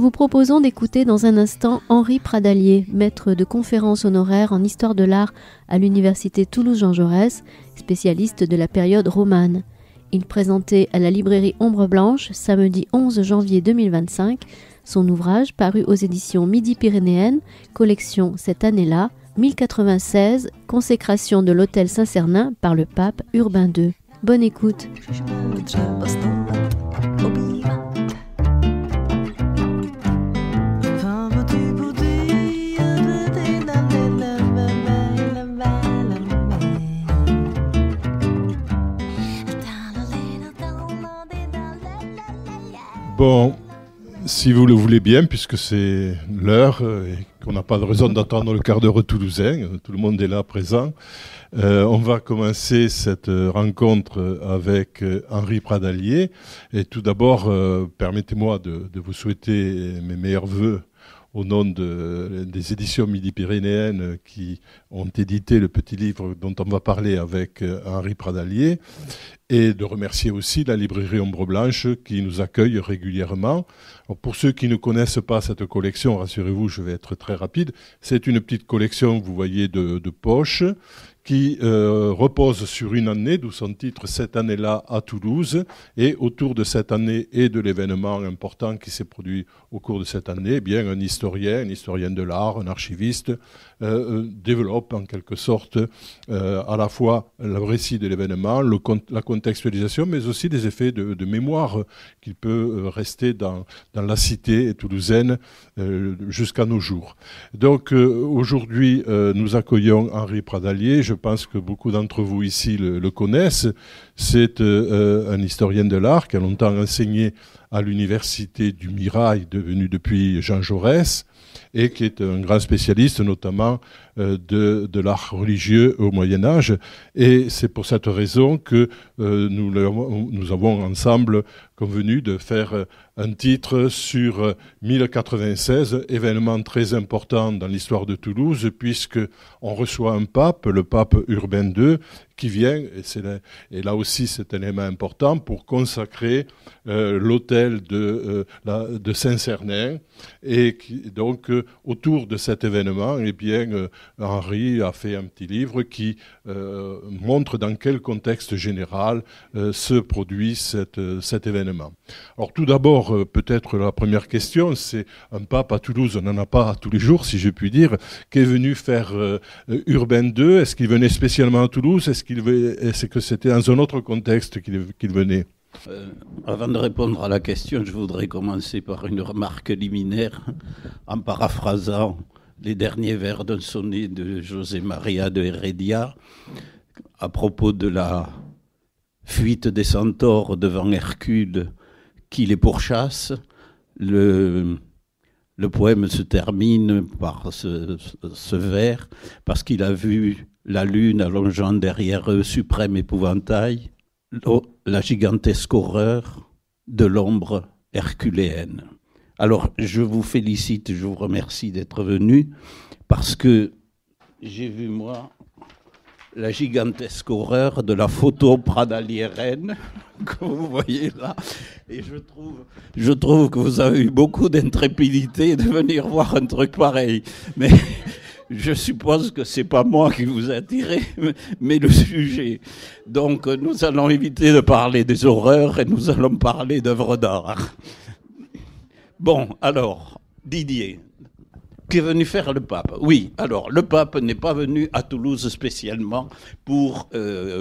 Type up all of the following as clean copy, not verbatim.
vous proposons d'écouter dans un instant Henri Pradalier, maître de conférences honoraire en histoire de l'art à l'université Toulouse-Jean Jaurès, spécialiste de la période romane. Il présentait à la librairie Ombre Blanche, samedi 11 janvier 2025, son ouvrage paru aux éditions Midi-Pyrénéennes, collection cette année-là, 1096, consécration de l'hôtel Saint-Cernin par le pape Urbain II. Bonne écoute. Bon, si vous le voulez bien, puisque c'est l'heure et qu'on n'a pas de raison d'attendre le quart d'heure toulousain, tout le monde est là présent, on va commencer cette rencontre avec Henri Pradalier. Et tout d'abord, permettez-moi de vous souhaiter mes meilleurs vœux au nom des éditions Midi-Pyrénéennes qui ont édité le petit livre dont on va parler avec Henri Pradalier, et de remercier aussi la librairie Ombre Blanche qui nous accueille régulièrement. Alors pour ceux qui ne connaissent pas cette collection, rassurez-vous, je vais être très rapide. C'est une petite collection, vous voyez, de poche, qui repose sur une année, d'où son titre « Cette année-là à Toulouse ». Et autour de cette année et de l'événement important qui s'est produit au cours de cette année, eh bien, un historien de l'art, un archiviste, développe en quelque sorte à la fois le récit de l'événement, la contextualisation, mais aussi des effets de mémoire qu'il peut rester dans la cité toulousaine jusqu'à nos jours. Donc aujourd'hui, nous accueillons Henri Pradalier. Je pense que beaucoup d'entre vous ici le connaissent. C'est un historien de l'art qui a longtemps enseigné à l'université du Mirail, devenue depuis Jean Jaurès, et qui est un grand spécialiste notamment de l'art religieux au Moyen-Âge. Et c'est pour cette raison que nous avons ensemble convenu de faire un titre sur 1096, événement très important dans l'histoire de Toulouse, puisqu'on reçoit un pape, le pape Urbain II, qui vient, et là aussi c'est un élément important, pour consacrer l'hôtel de Saint-Cernin. Et donc, autour de cet événement, eh bien, Henri a fait un petit livre qui montre dans quel contexte général se produit cet événement. Alors tout d'abord, peut-être la première question, c'est un pape à Toulouse, on n'en a pas tous les jours, si je puis dire, qu'est venu faire Urbain II. Est-ce qu'il venait spécialement à Toulouse? Est-ce que c'était dans un autre contexte qu'il venait? Avant de répondre à la question, je voudrais commencer par une remarque liminaire en paraphrasant les derniers vers d'un sonnet de José María de Heredia à propos de la fuite des centaures devant Hercule qui les pourchasse. Le poème se termine par ce vers, parce qu'il a vu la lune allongeant derrière eux suprême épouvantail, la gigantesque horreur de l'ombre herculéenne. Alors, je vous félicite, je vous remercie d'être venu, parce que j'ai vu, moi, la gigantesque horreur de la photo pradaliérienne que vous voyez là. Et je trouve que vous avez eu beaucoup d'intrépidité de venir voir un truc pareil. Mais je suppose que c'est pas moi qui vous a attiré, mais le sujet. Donc, nous allons éviter de parler des horreurs et nous allons parler d'œuvres d'art. Bon, alors, Didier, qu'est venu faire le pape? Oui, alors, le pape n'est pas venu à Toulouse spécialement pour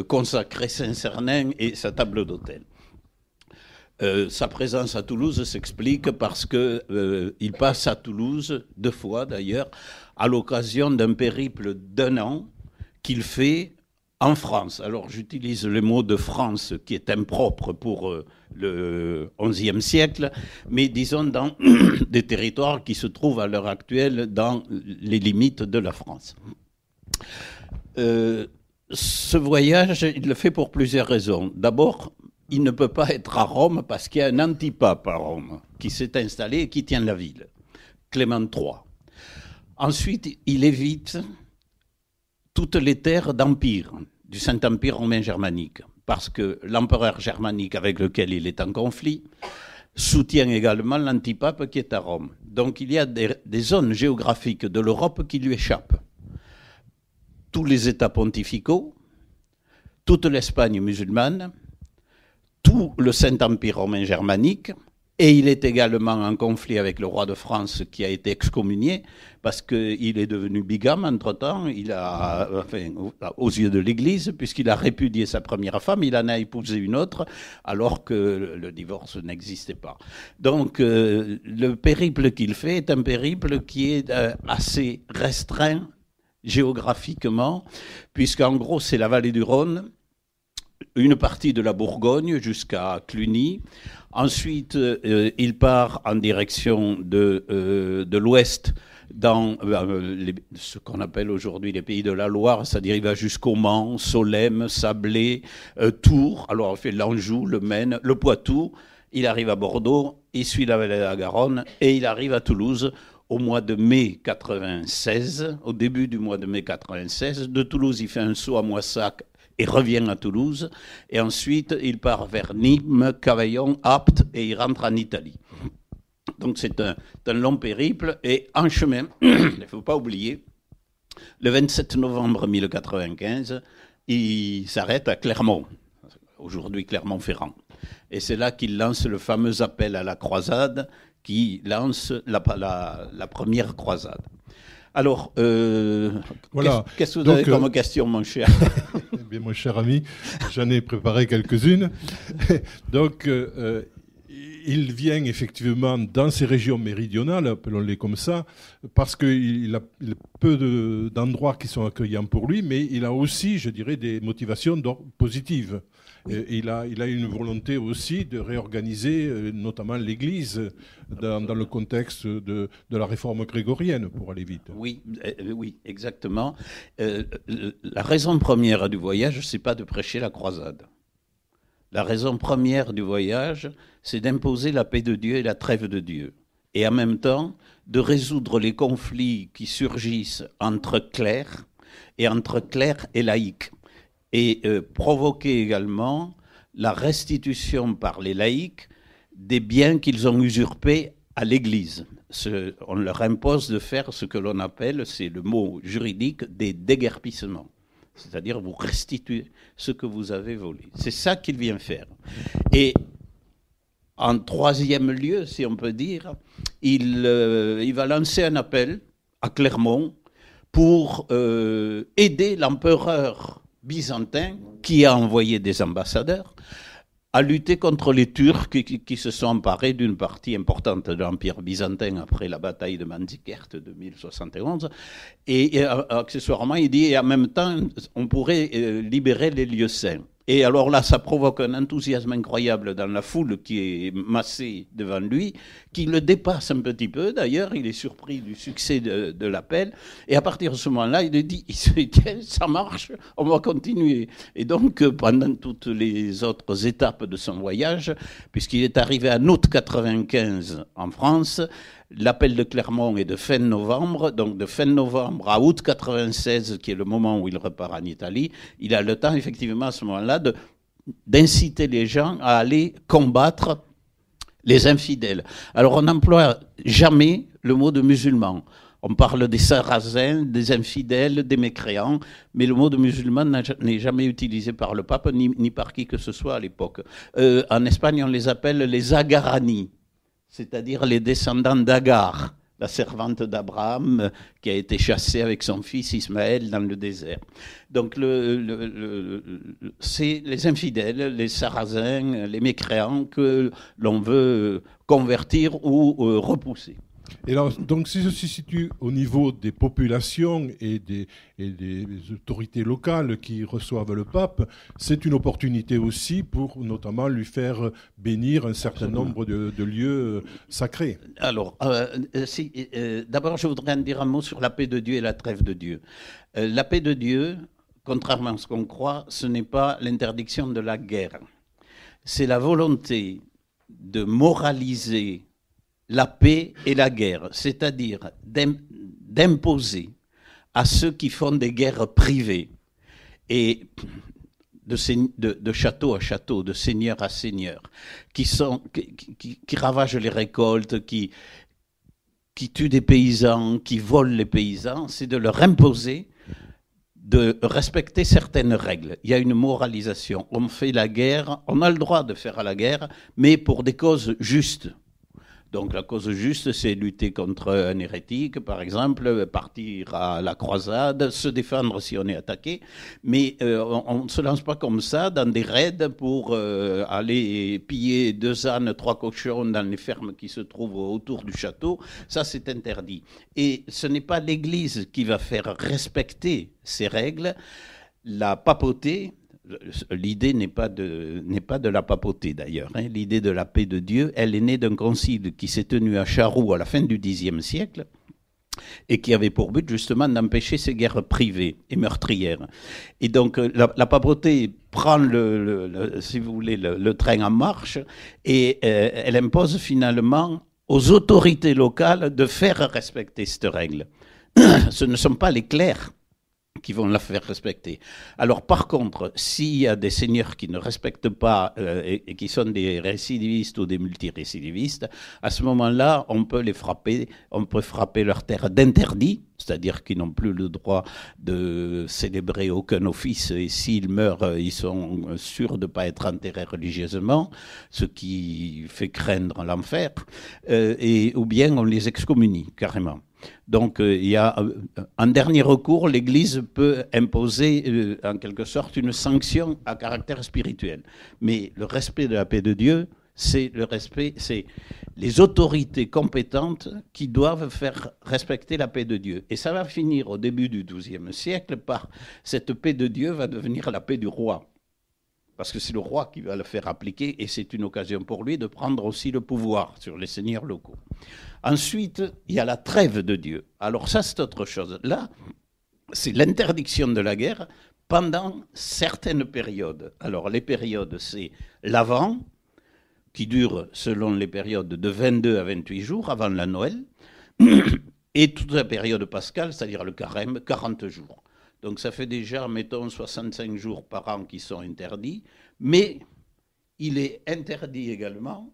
consacrer Saint-Cernin et sa table d'hôtel. Sa présence à Toulouse s'explique parce qu'il passe à Toulouse, 2 fois d'ailleurs, à l'occasion d'un périple d'1 an qu'il fait en France. Alors j'utilise le mot de France qui est impropre pour le XIe siècle, mais disons dans des territoires qui se trouvent à l'heure actuelle dans les limites de la France. Ce voyage, il le fait pour plusieurs raisons. D'abord, il ne peut pas être à Rome parce qu'il y a un antipape à Rome qui s'est installé et qui tient la ville, Clément III. Ensuite, il évite toutes les terres d'empire, du Saint-Empire romain germanique, parce que l'empereur germanique avec lequel il est en conflit soutient également l'antipape qui est à Rome. Donc il y a des zones géographiques de l'Europe qui lui échappent. Tous les États pontificaux, toute l'Espagne musulmane, tout le Saint-Empire romain germanique, et il est également en conflit avec le roi de France qui a été excommunié parce qu'il est devenu bigame entre-temps, aux yeux de l'Église, puisqu'il a répudié sa première femme, il en a épousé une autre alors que le divorce n'existait pas. Donc le périple qu'il fait est un périple qui est assez restreint géographiquement, puisqu'en gros c'est la vallée du Rhône, une partie de la Bourgogne jusqu'à Cluny. Ensuite, il part en direction de l'ouest dans ce qu'on appelle aujourd'hui les pays de la Loire, c'est-à-dire il va jusqu'au Mans, Solesmes, Sablé, Tours, alors il fait l'Anjou, le Maine, le Poitou, il arrive à Bordeaux, il suit la vallée de la Garonne et il arrive à Toulouse au mois de mai 96, au début du mois de mai 96. De Toulouse, il fait un saut à Moissac et revient à Toulouse. Et ensuite, il part vers Nîmes, Cavaillon, Apt et il rentre en Italie. Donc c'est un long périple. Et en chemin, il ne faut pas oublier, le 27 novembre 1095, il s'arrête à Clermont, aujourd'hui Clermont-Ferrand. Et c'est là qu'il lance le fameux appel à la croisade, qui lance la première croisade. Alors, voilà. Qu'est-ce que vous avez comme question, mon cher? Eh bien, mon cher ami, j'en ai préparé quelques-unes. Donc, il vient effectivement dans ces régions méridionales, appelons-les comme ça, parce qu'il a peu d'endroits qui sont accueillants pour lui, mais il a aussi, je dirais, des motivations positives. Il a une volonté aussi de réorganiser notamment l'Église dans le contexte de la réforme grégorienne, pour aller vite. Oui, exactement. La raison première du voyage, c'est pas de prêcher la croisade. La raison première du voyage, c'est d'imposer la paix de Dieu et la trêve de Dieu. Et en même temps, de résoudre les conflits qui surgissent entre clercs et laïcs. Et provoquer également la restitution par les laïcs des biens qu'ils ont usurpés à l'Église. On leur impose de faire ce que l'on appelle, c'est le mot juridique, des déguerpissements. C'est-à-dire vous restituez ce que vous avez volé. C'est ça qu'il vient faire. Et en troisième lieu, si on peut dire, il va lancer un appel à Clermont pour aider l'empereur byzantin, qui a envoyé des ambassadeurs, à lutter contre les Turcs qui se sont emparés d'une partie importante de l'Empire byzantin après la bataille de Manzikert de 1071. Et accessoirement, il dit, et en même temps, on pourrait libérer les lieux saints. Et alors là, ça provoque un enthousiasme incroyable dans la foule qui est massée devant lui, qui le dépasse un petit peu. D'ailleurs, il est surpris du succès de l'appel. Et à partir de ce moment-là, il dit, tiens, ça marche, on va continuer. Et donc, pendant toutes les autres étapes de son voyage, puisqu'il est arrivé en août 95 en France, l'appel de Clermont est de fin novembre, donc de fin novembre à août 96, qui est le moment où il repart en Italie, il a le temps effectivement à ce moment-là d'inciter les gens à aller combattre les infidèles. Alors on n'emploie jamais le mot de musulman. On parle des sarrasins, des infidèles, des mécréants, mais le mot de musulman n'est jamais utilisé par le pape ni par qui que ce soit à l'époque. En Espagne, on les appelle les agarani, c'est-à-dire les descendants d'Agar, la servante d'Abraham qui a été chassée avec son fils Ismaël dans le désert. Donc c'est les infidèles, les sarrasins, les mécréants que l'on veut convertir ou repousser. Et alors, donc, si ceci se situe au niveau des populations et des autorités locales qui reçoivent le pape, c'est une opportunité aussi pour notamment lui faire bénir un certain nombre de lieux sacrés. Alors, d'abord, je voudrais en dire un mot sur la paix de Dieu et la trêve de Dieu. La paix de Dieu, contrairement à ce qu'on croit, ce n'est pas l'interdiction de la guerre. C'est la volonté de moraliser la paix et la guerre, c'est-à-dire d'imposer à ceux qui font des guerres privées et de château à château, de seigneur à seigneur, qui ravagent les récoltes, qui tuent des paysans, qui volent les paysans, c'est de leur imposer de respecter certaines règles. Il y a une moralisation. On fait la guerre, on a le droit de faire la guerre, mais pour des causes justes. Donc la cause juste, c'est lutter contre un hérétique, par exemple, partir à la croisade, se défendre si on est attaqué. Mais on ne se lance pas comme ça dans des raids pour aller piller 2 ânes, 3 cochons dans les fermes qui se trouvent autour du château. Ça, c'est interdit. Et ce n'est pas l'Église qui va faire respecter ces règles. La papauté... L'idée n'est pas de la papauté d'ailleurs. L'idée de la paix de Dieu, elle est née d'un concile qui s'est tenu à Charroux à la fin du Xe siècle et qui avait pour but justement d'empêcher ces guerres privées et meurtrières. Et donc la papauté prend si vous voulez, le train en marche et elle impose finalement aux autorités locales de faire respecter cette règle. Ce ne sont pas les clercs qui vont la faire respecter. Alors par contre, s'il y a des seigneurs qui ne respectent pas et qui sont des récidivistes ou des multirécidivistes, à ce moment-là, on peut les frapper, on peut frapper leurs terres d'interdit, c'est-à-dire qu'ils n'ont plus le droit de célébrer aucun office et s'ils meurent, ils sont sûrs de ne pas être enterrés religieusement, ce qui fait craindre l'enfer, ou bien on les excommunie carrément. Donc, il y a un dernier recours, l'Église peut imposer en quelque sorte une sanction à caractère spirituel. Mais le respect de la paix de Dieu, c'est les autorités compétentes qui doivent faire respecter la paix de Dieu. Et ça va finir au début du XIIe siècle par cette paix de Dieu va devenir la paix du roi. Parce que c'est le roi qui va le faire appliquer et c'est une occasion pour lui de prendre aussi le pouvoir sur les seigneurs locaux. Ensuite, il y a la trêve de Dieu. Alors ça, c'est autre chose. Là, c'est l'interdiction de la guerre pendant certaines périodes. Alors les périodes, c'est l'Avent, qui dure selon les périodes de 22 à 28 jours avant la Noël, et toute la période pascale, c'est-à-dire le carême, 40 jours. Donc ça fait déjà, mettons, 65 jours par an qui sont interdits, mais il est interdit également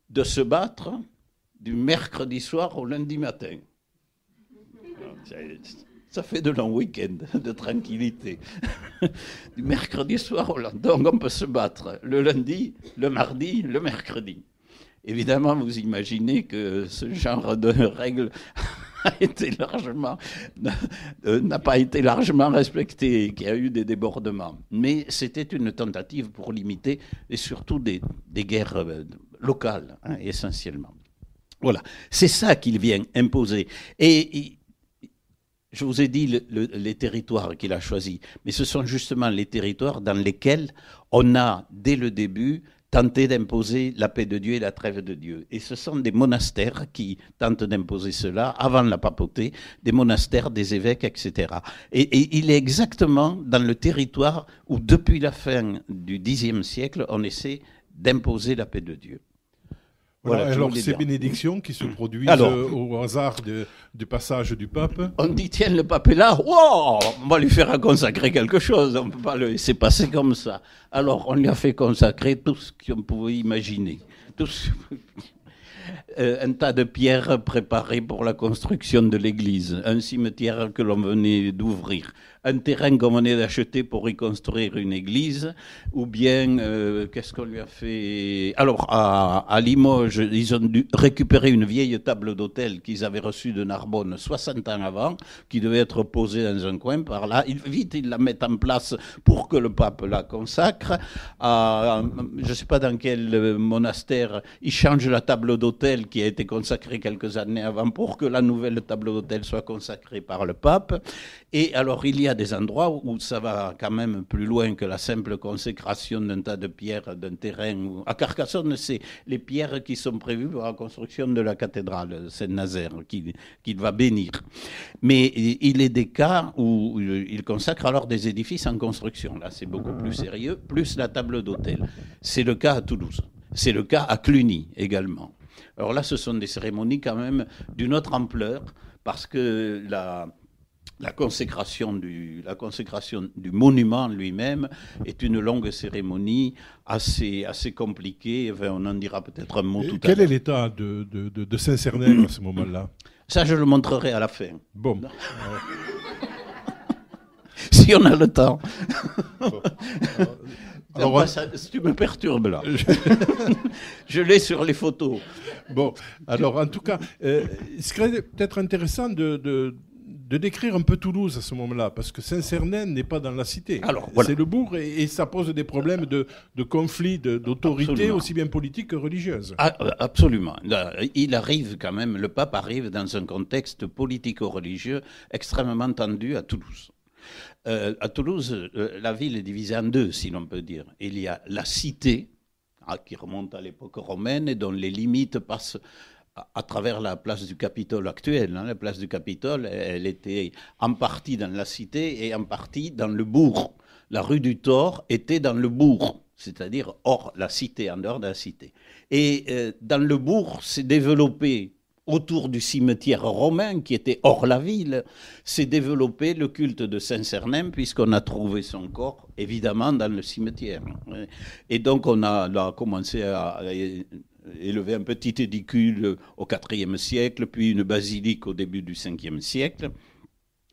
de se battre du mercredi soir au lundi matin. Ça fait de longs week-ends de tranquillité. Du mercredi soir au lundi. Donc on peut se battre le lundi, le mardi, le mercredi. Évidemment, vous imaginez que ce genre de règles n'a pas été largement respecté et qu'il y a eu des débordements. Mais c'était une tentative pour limiter et surtout des guerres locales, essentiellement. Voilà, c'est ça qu'il vient imposer. Et je vous ai dit les territoires qu'il a choisis, mais ce sont justement les territoires dans lesquels on a, dès le début, tenté d'imposer la paix de Dieu et la trêve de Dieu. Et ce sont des monastères qui tentent d'imposer cela avant la papauté, des monastères, des évêques, etc. Et il est exactement dans le territoire où, depuis la fin du Xe siècle, on essaie d'imposer la paix de Dieu. Voilà, alors ces bénédictions qui se produisent au hasard du passage du pape. On dit, tiens, le pape est là, wow, on va lui faire consacrer quelque chose, on ne peut pas le laisser passer comme ça. Alors on lui a fait consacrer tout ce qu'on pouvait imaginer. Un tas de pierres préparées pour la construction de l'église, un cimetière que l'on venait d'ouvrir, un terrain qu'on venait d'acheter pour y construire une église, ou bien, qu'est-ce qu'on lui a fait? Alors, à Limoges, ils ont dû récupérer une vieille table d'autel qu'ils avaient reçue de Narbonne 60 ans avant, qui devait être posée dans un coin par là. Vite, ils la mettent en place pour que le pape la consacre. Je ne sais pas dans quel monastère, ils changent la table d'autel qui a été consacrée quelques années avant pour que la nouvelle table d'autel soit consacrée par le pape. Et alors, il y a des endroits où ça va quand même plus loin que la simple consécration d'un tas de pierres d'un terrain. À Carcassonne, c'est les pierres qui sont prévues pour la construction de la cathédrale Saint-Nazaire qu'il va bénir. Mais il est des cas où il consacre alors des édifices en construction. Là, c'est beaucoup plus sérieux, plus la table d'autel. C'est le cas à Toulouse. C'est le cas à Cluny également. Alors là, ce sont des cérémonies quand même d'une autre ampleur parce que La consécration du monument lui-même est une longue cérémonie assez compliquée. Enfin, on en dira peut-être un mot tout à l'heure. Quel est l'état de Saint-Cernin à ce moment-là? Ça, je le montrerai à la fin. Bon. Si on a le temps. Bon. Alors, tu me perturbes là. Je l'ai sur les photos. Bon, alors en tout cas, il serait peut-être intéressant de décrire un peu Toulouse à ce moment-là, parce que Saint-Cernin n'est pas dans la cité. Alors, voilà. C'est le bourg et ça pose des problèmes de conflits d'autorité, Absolument. aussi bien politique que religieuse. Absolument. Il arrive quand même, le pape arrive dans un contexte politico-religieux extrêmement tendu à Toulouse. À Toulouse, la ville est divisée en deux, si l'on peut dire. Il y a la cité, qui remonte à l'époque romaine et dont les limites passent à travers la place du Capitole actuelle. La place du Capitole, elle était en partie dans la cité et en partie dans le bourg. La rue du Thor était dans le bourg, c'est-à-dire hors la cité, en dehors de la cité. Et dans le bourg, s'est développé, autour du cimetière romain qui était hors la ville, s'est développé le culte de Saint-Cernin, puisqu'on a trouvé son corps, évidemment, dans le cimetière. Et donc on a commencé à élever un petit édicule au IVe siècle, puis une basilique au début du Ve siècle.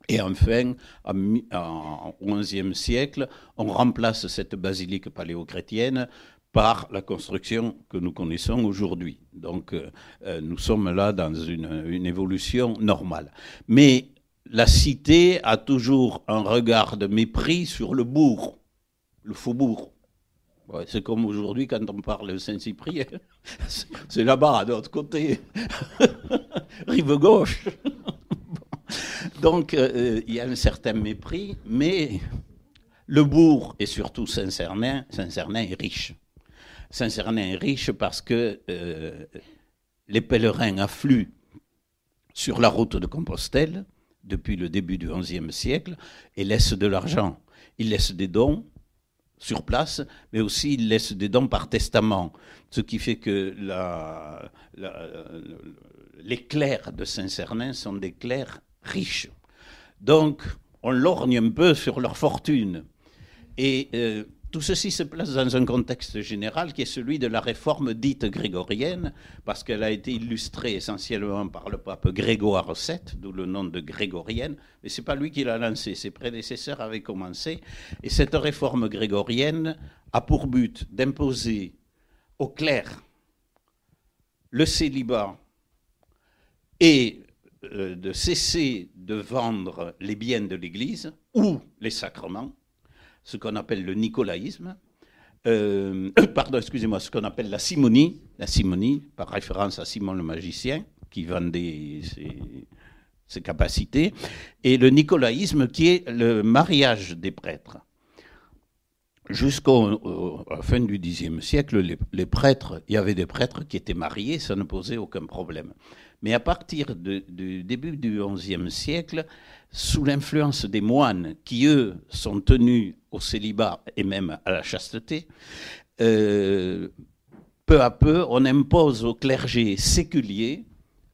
Et enfin, au XIe siècle, on remplace cette basilique paléochrétienne par la construction que nous connaissons aujourd'hui. Donc, nous sommes là dans une évolution normale. Mais la cité a toujours un regard de mépris sur le bourg, le faubourg. Ouais, c'est comme aujourd'hui quand on parle de Saint-Cyprien. C'est là-bas, de l'autre côté. Rive gauche. Donc, il y a un certain mépris, mais le bourg, et surtout Saint-Cernin est riche. Saint-Cernin est riche parce que les pèlerins affluent sur la route de Compostelle depuis le début du XIe siècle et laissent de l'argent. Ils laissent des dons sur place, mais aussi ils laissent des dons par testament, ce qui fait que les clercs de Saint-Cernin sont des clercs riches. Donc, on lorgne un peu sur leur fortune. Et tout ceci se place dans un contexte général qui est celui de la réforme dite grégorienne, parce qu'elle a été illustrée essentiellement par le pape Grégoire VII, d'où le nom de grégorienne, mais ce n'est pas lui qui l'a lancée, ses prédécesseurs avaient commencé. Et cette réforme grégorienne a pour but d'imposer aux clercs le célibat et de cesser de vendre les biens de l'Église ou les sacrements, ce qu'on appelle le nicolaïsme, ce qu'on appelle la simonie, par référence à Simon le magicien, qui vendait ses capacités, et le nicolaïsme qui est le mariage des prêtres. Jusqu'à la fin du Xe siècle, les prêtres, il y avait des prêtres qui étaient mariés, ça ne posait aucun problème. Mais à partir du début du XIe siècle, sous l'influence des moines, qui eux sont tenus au célibat et même à la chasteté, peu à peu, on impose au clergé séculier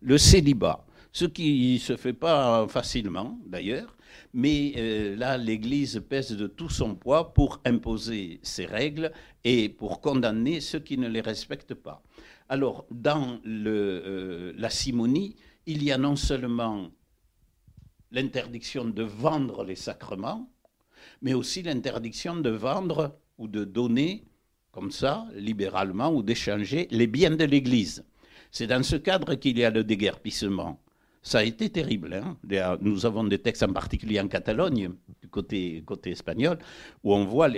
le célibat, ce qui ne se fait pas facilement d'ailleurs, mais là l'Église pèse de tout son poids pour imposer ses règles et pour condamner ceux qui ne les respectent pas. Alors, dans la simonie, il y a non seulement l'interdiction de vendre les sacrements, mais aussi l'interdiction de vendre ou de donner, comme ça, libéralement, ou d'échanger les biens de l'Église. C'est dans ce cadre qu'il y a le déguerpissement. Ça a été terrible. Hein. Nous avons des textes, en particulier en Catalogne, du côté espagnol, où on voit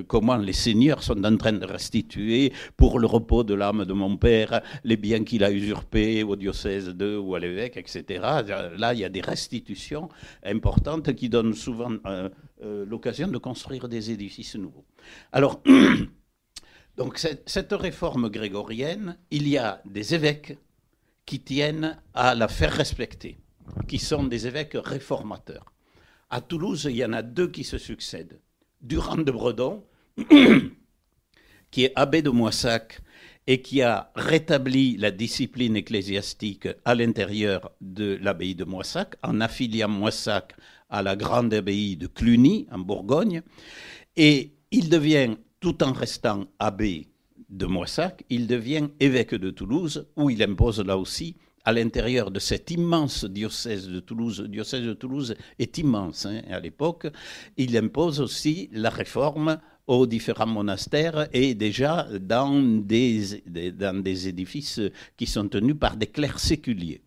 comment les seigneurs sont en train de restituer, pour le repos de l'âme de mon père, les biens qu'il a usurpés au diocèse ou à l'évêque, etc. Là, il y a des restitutions importantes qui donnent souvent l'occasion de construire des édifices nouveaux. Alors, donc cette réforme grégorienne, il y a des évêques qui tiennent à la faire respecter, qui sont des évêques réformateurs. À Toulouse, il y en a deux qui se succèdent. Durand de Bredon, qui est abbé de Moissac et qui a rétabli la discipline ecclésiastique à l'intérieur de l'abbaye de Moissac, en affiliant Moissac à la grande abbaye de Cluny, en Bourgogne. Et il devient, tout en restant abbé de Moissac, il devient évêque de Toulouse, où il impose là aussi, à l'intérieur de cet immense diocèse de Toulouse. Le diocèse de Toulouse est immense à l'époque. Il impose aussi la réforme aux différents monastères et déjà dans des édifices qui sont tenus par des clercs séculiers.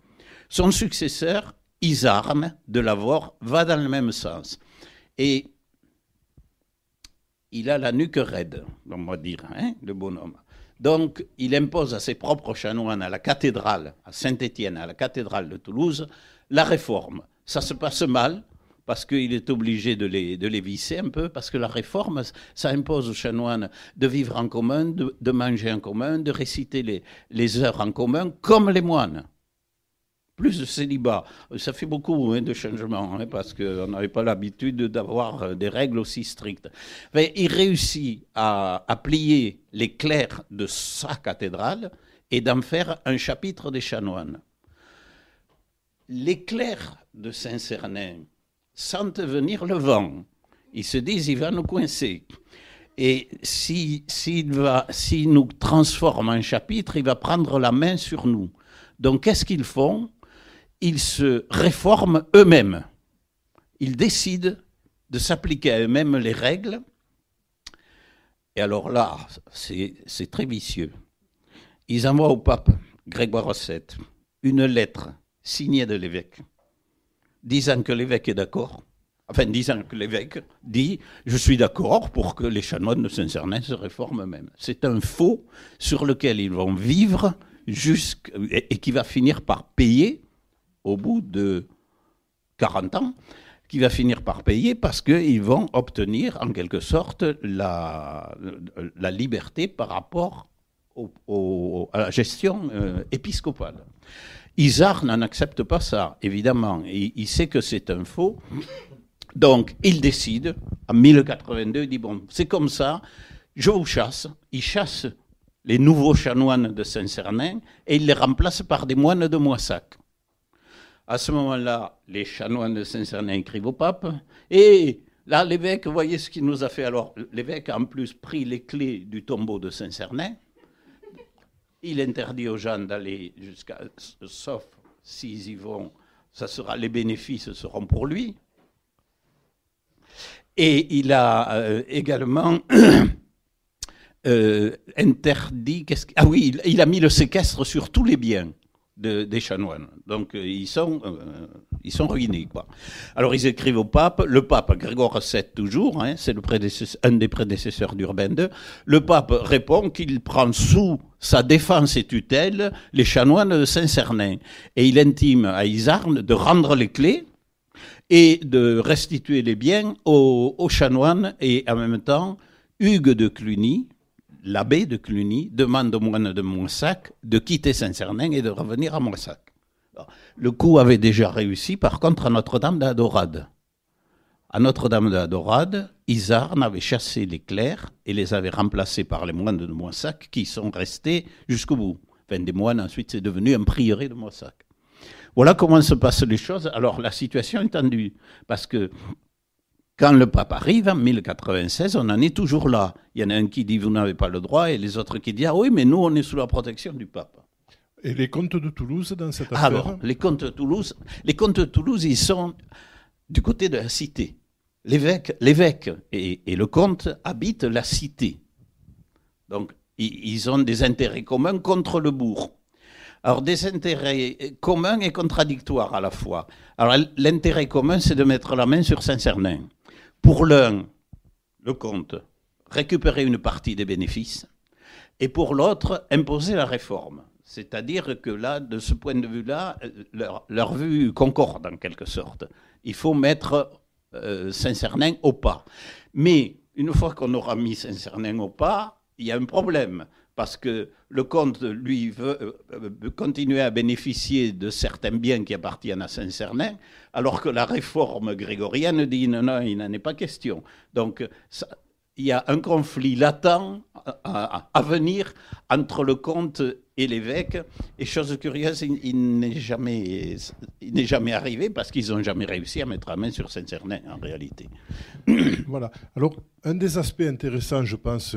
Son successeur, Isarne de Lavore, va dans le même sens. Et il a la nuque raide, on va dire, le bonhomme. Donc, il impose à ses propres chanoines, à la cathédrale, à Saint-Étienne, à la cathédrale de Toulouse, la réforme. Ça se passe mal, parce qu'il est obligé de les visser un peu, parce que la réforme, ça impose aux chanoines de vivre en commun, de manger en commun, de réciter les heures en commun, comme les moines. Plus de célibat. Ça fait beaucoup de changements, parce qu'on n'avait pas l'habitude d'avoir des règles aussi strictes. Mais il réussit à plier les clercs de sa cathédrale et d'en faire un chapitre des chanoines. Les clercs de Saint-Cernin sentent venir le vent. Ils se disent, il va nous coincer. Et s'il nous transforme en chapitre, il va prendre la main sur nous. Donc, qu'est-ce qu'ils font ? Ils se réforment eux-mêmes. Ils décident de s'appliquer à eux-mêmes les règles. Et alors là, c'est très vicieux. Ils envoient au pape Grégoire VII une lettre signée de l'évêque, disant que l'évêque est d'accord, disant que l'évêque dit « Je suis d'accord pour que les chanoines de Saint-Cernin se réforment eux-mêmes ». C'est un faux sur lequel ils vont vivre et qui va finir par payer au bout de 40 ans, qui va finir par payer parce qu'ils vont obtenir en quelque sorte la liberté par rapport à la gestion épiscopale. Isard n'accepte pas ça, évidemment. Il sait que c'est un faux. Donc, il décide, en 1082, il dit, bon, c'est comme ça, je vous chasse. Il chasse les nouveaux chanoines de Saint-Cernin et il les remplace par des moines de Moissac. À ce moment-là, les chanoines de Saint-Cernin écrivent au pape. Et là, l'évêque, voyez ce qu'il nous a fait. Alors, l'évêque a en plus pris les clés du tombeau de Saint-Cernin. Il interdit aux gens d'aller jusqu'à... Sauf s'ils y vont, les bénéfices seront pour lui. Et il a également interdit... il a mis le séquestre sur tous les biens des chanoines. Donc, ils sont ruinés, quoi. Alors, ils écrivent au pape. Le pape, Grégoire VII toujours, c'est un des prédécesseurs d'Urbain II. Le pape répond qu'il prend sous sa défense et tutelle les chanoines de Saint-Cernin. Et il intime à Isarne de rendre les clés et de restituer les biens aux chanoines. Et en même temps, Hugues de Cluny, l'abbé de Cluny, demande aux moines de Moissac de quitter Saint-Cernin et de revenir à Moissac. Le coup avait déjà réussi, par contre, à Notre-Dame d'Adorade. À Notre-Dame d'Adorade, Isarne avait chassé les clercs et les avait remplacés par les moines de Moissac qui sont restés jusqu'au bout. Des moines, ensuite, c'est devenu un prieuré de Moissac. Voilà comment se passent les choses. Alors, la situation est tendue, parce que quand le pape arrive, en 1096, on en est toujours là. Il y en a un qui dit « vous n'avez pas le droit » et les autres qui disent « ah oui, mais nous, on est sous la protection du pape ». Et les comtes de Toulouse dans cette affaire ? Alors, les comtes de Toulouse, ils sont du côté de la cité. L'évêque et le comte habitent la cité. Donc, ils ont des intérêts communs contre le bourg. Alors, des intérêts communs et contradictoires à la fois. Alors, l'intérêt commun, c'est de mettre la main sur Saint-Cernin. Pour l'un, le comte, récupérer une partie des bénéfices, et pour l'autre, imposer la réforme. C'est-à-dire que là, de ce point de vue-là, leur vue concorde en quelque sorte. Il faut mettre Saint-Cernin au pas. Mais une fois qu'on aura mis Saint-Cernin au pas, il y a un problème. Parce que le comte, lui, veut continuer à bénéficier de certains biens qui appartiennent à Saint-Cernin, alors que la réforme grégorienne dit non, il n'en est pas question. Donc, il y a un conflit latent à venir entre le comte et l'évêque. Et chose curieuse, il n'est jamais arrivé parce qu'ils n'ont jamais réussi à mettre la main sur Saint-Cernin, en réalité. Voilà. Alors, un des aspects intéressants, je pense,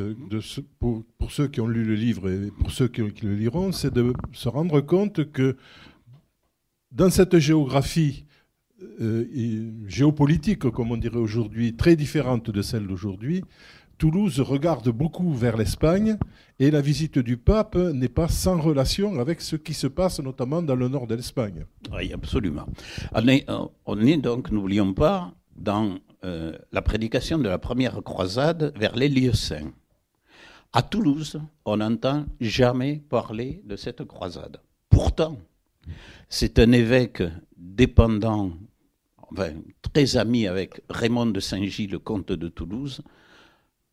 pour ceux qui ont lu le livre et pour ceux qui le liront, c'est de se rendre compte que dans cette géographie géopolitique, comme on dirait aujourd'hui, très différente de celle d'aujourd'hui, Toulouse regarde beaucoup vers l'Espagne et la visite du pape n'est pas sans relation avec ce qui se passe notamment dans le nord de l'Espagne. Oui, absolument. On est donc, n'oublions pas, dans la prédication de la première croisade vers les lieux saints. À Toulouse, on n'entend jamais parler de cette croisade. Pourtant, c'est un évêque dépendant, enfin, très ami avec Raymond de Saint-Gilles, le comte de Toulouse,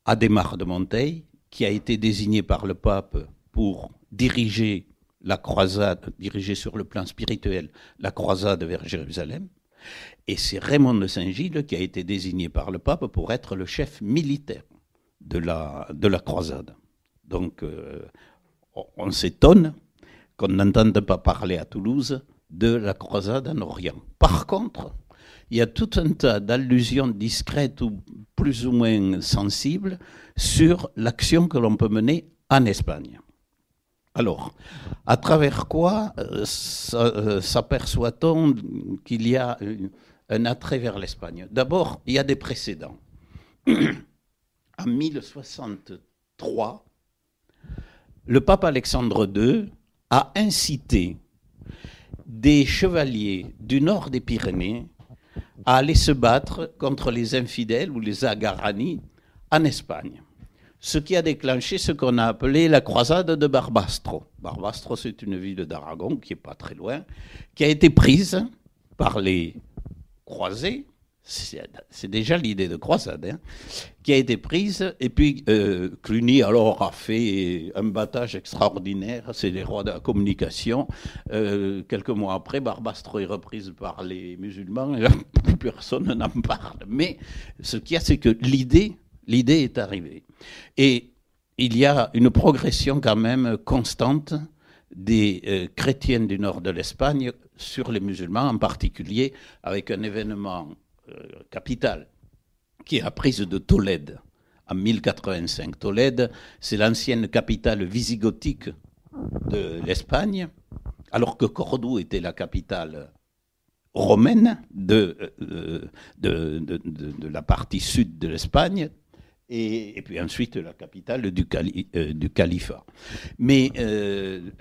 Adhémar de Monteil, qui a été désigné par le pape pour diriger la croisade, diriger sur le plan spirituel la croisade vers Jérusalem. Et c'est Raymond de Saint-Gilles qui a été désigné par le pape pour être le chef militaire de la croisade. Donc, on s'étonne qu'on n'entende pas parler à Toulouse de la croisade en Orient. Par contre, il y a tout un tas d'allusions discrètes ou plus ou moins sensibles sur l'action que l'on peut mener en Espagne. Alors, à travers quoi s'aperçoit-on qu'il y a un attrait vers l'Espagne? D'abord, il y a des précédents. En 1063, le pape Alexandre II a incité des chevaliers du nord des Pyrénées à aller se battre contre les infidèles ou les Agarani en Espagne. Ce qui a déclenché ce qu'on a appelé la croisade de Barbastro. Barbastro, c'est une ville d'Aragon qui n'est pas très loin, qui a été prise par les croisés. C'est déjà l'idée de croisade, hein, qui a été prise. Et puis Cluny alors a fait un battage extraordinaire. C'est les rois de la communication. Quelques mois après, Barbastro est reprise par les musulmans et là, plus personne n'en parle. Mais ce qu'il y a, c'est que l'idée est arrivée. Et il y a une progression quand même constante des chrétiens du nord de l'Espagne sur les musulmans, en particulier avec un événement capital, qui est la prise de Tolède en 1085. Tolède, c'est l'ancienne capitale visigothique de l'Espagne, alors que Cordoue était la capitale romaine de la partie sud de l'Espagne, et puis ensuite la capitale du califat. Mais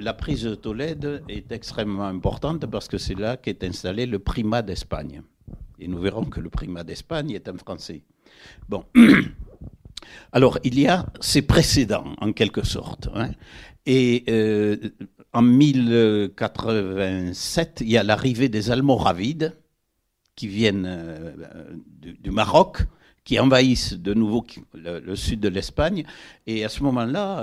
la prise de Tolède est extrêmement importante parce que c'est là qu'est installé le primat d'Espagne. Et nous verrons que le primat d'Espagne est un Français. Bon. Alors, il y a ces précédents, en quelque sorte. Hein. Et en 1087, il y a l'arrivée des Almoravides, qui viennent du Maroc, qui envahissent de nouveau le sud de l'Espagne. Et à ce moment-là,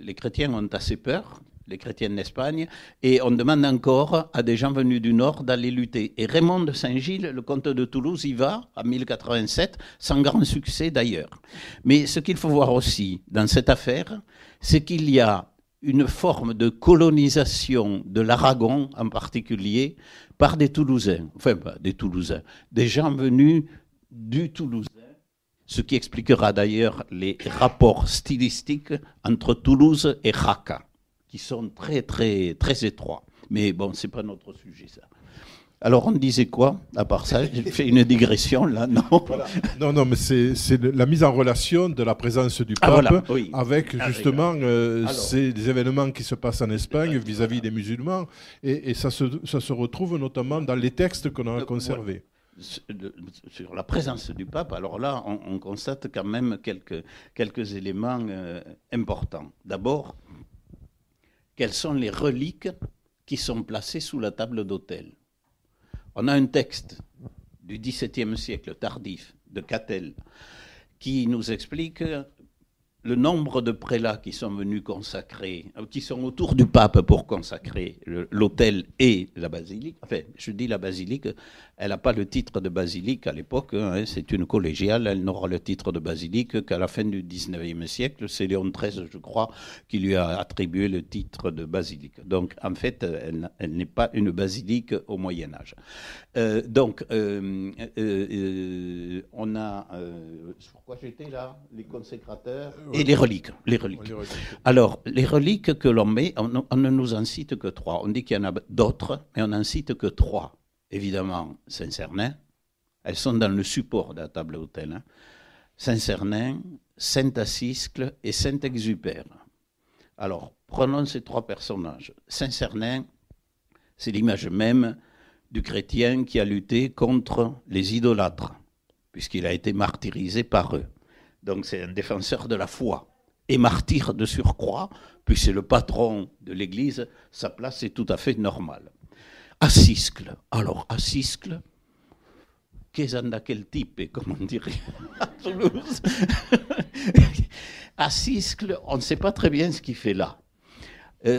les chrétiens ont assez peur, les chrétiens d'Espagne, et on demande encore à des gens venus du Nord d'aller lutter. Et Raymond de Saint-Gilles, le comte de Toulouse, y va, en 1087, sans grand succès d'ailleurs. Mais ce qu'il faut voir aussi dans cette affaire, c'est qu'il y a une forme de colonisation de l'Aragon, en particulier, par des Toulousains. Enfin, pas des Toulousains, des gens venus du Toulousain, ce qui expliquera d'ailleurs les rapports stylistiques entre Toulouse et Jaca, qui sont très, très, très étroits. Mais bon, c'est pas notre sujet, ça. Alors, on disait quoi, à part ça? J'ai fait une digression, là, non? Voilà. Non, mais c'est la mise en relation de la présence du pape avec, justement, ces événements qui se passent en Espagne vis-à-vis des musulmans. Et ça se retrouve notamment dans les textes qu'on a conservés. Sur la présence du pape, alors là, on constate quand même quelques éléments importants. D'abord, quelles sont les reliques qui sont placées sous la table d'autel? On a un texte du XVIIe siècle tardif de Catel qui nous explique le nombre de prélats qui sont venus consacrer, qui sont autour du pape pour consacrer l'autel et la basilique, enfin, je dis la basilique, elle n'a pas le titre de basilique à l'époque, hein, c'est une collégiale, elle n'aura le titre de basilique qu'à la fin du 19e siècle, c'est Léon XIII, je crois, qui lui a attribué le titre de basilique. Donc, en fait, elle n'est pas une basilique au Moyen-Âge. On a, sur quoi j'étais là, les consécrateurs et les reliques. Alors, les reliques que l'on met, on ne nous en cite que 3. On dit qu'il y en a d'autres, mais on n'en cite que 3. Évidemment, Saint-Cernin, elles sont dans le support de la table-autel. Hein. Saint-Cernin, Saint-Assiscle et Saint-Exupère. Alors, prenons ces 3 personnages. Saint-Cernin, c'est l'image même du chrétien qui a lutté contre les idolâtres, puisqu'il a été martyrisé par eux. Donc c'est un défenseur de la foi, et martyr de surcroît, puis c'est le patron de l'Église, sa place est tout à fait normale. Assiscle. Alors, Assiscle, qu'est-ce da quel type, comme on dirait à Toulouse. Assiscle, on ne sait pas très bien ce qu'il fait là.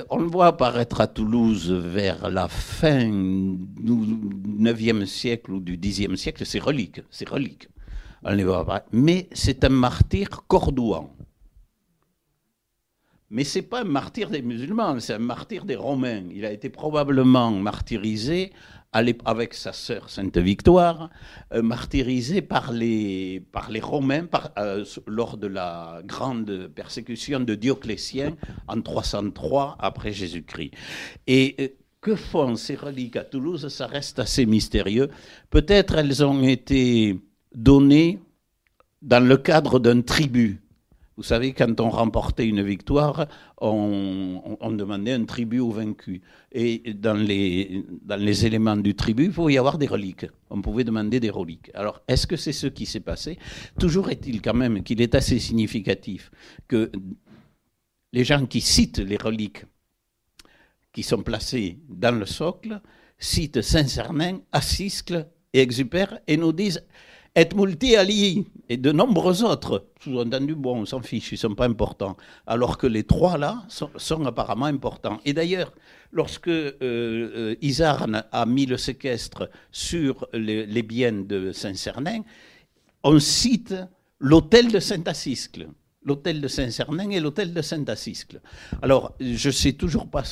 On le voit apparaître à Toulouse vers la fin du 9e siècle ou du 10e siècle, c'est relique. On les voit apparaître. Mais c'est un martyr cordouan. Mais ce n'est pas un martyr des musulmans, c'est un martyr des Romains. Il a été probablement martyrisé avec sa sœur Sainte-Victoire, martyrisé par les Romains lors de la grande persécution de Dioclétien en 303 après Jésus-Christ. Et que font ces reliques à Toulouse? Ça reste assez mystérieux. Peut-être elles ont été données dans le cadre d'un tribut. Vous savez, quand on remportait une victoire, on demandait un tribut au vaincu. Et dans les éléments du tribut, il pouvait y avoir des reliques. On pouvait demander des reliques. Alors, est-ce que c'est ce qui s'est passé? Toujours est-il quand même qu'il est assez significatif que les gens qui citent les reliques qui sont placées dans le socle citent Saint-Cernin, Assiscle et Exupère et nous disent et multi alii, et de nombreux autres, sous-entendu, bon, on s'en fiche, ils ne sont pas importants, alors que les 3 là sont apparemment importants. Et d'ailleurs, lorsque Isarne a mis le séquestre sur les biens de Saint-Cernin, on cite l'autel de Saint-Assiscle, l'autel de Saint-Cernin et l'autel de Saint-Assiscle. Alors, je ne sais toujours pas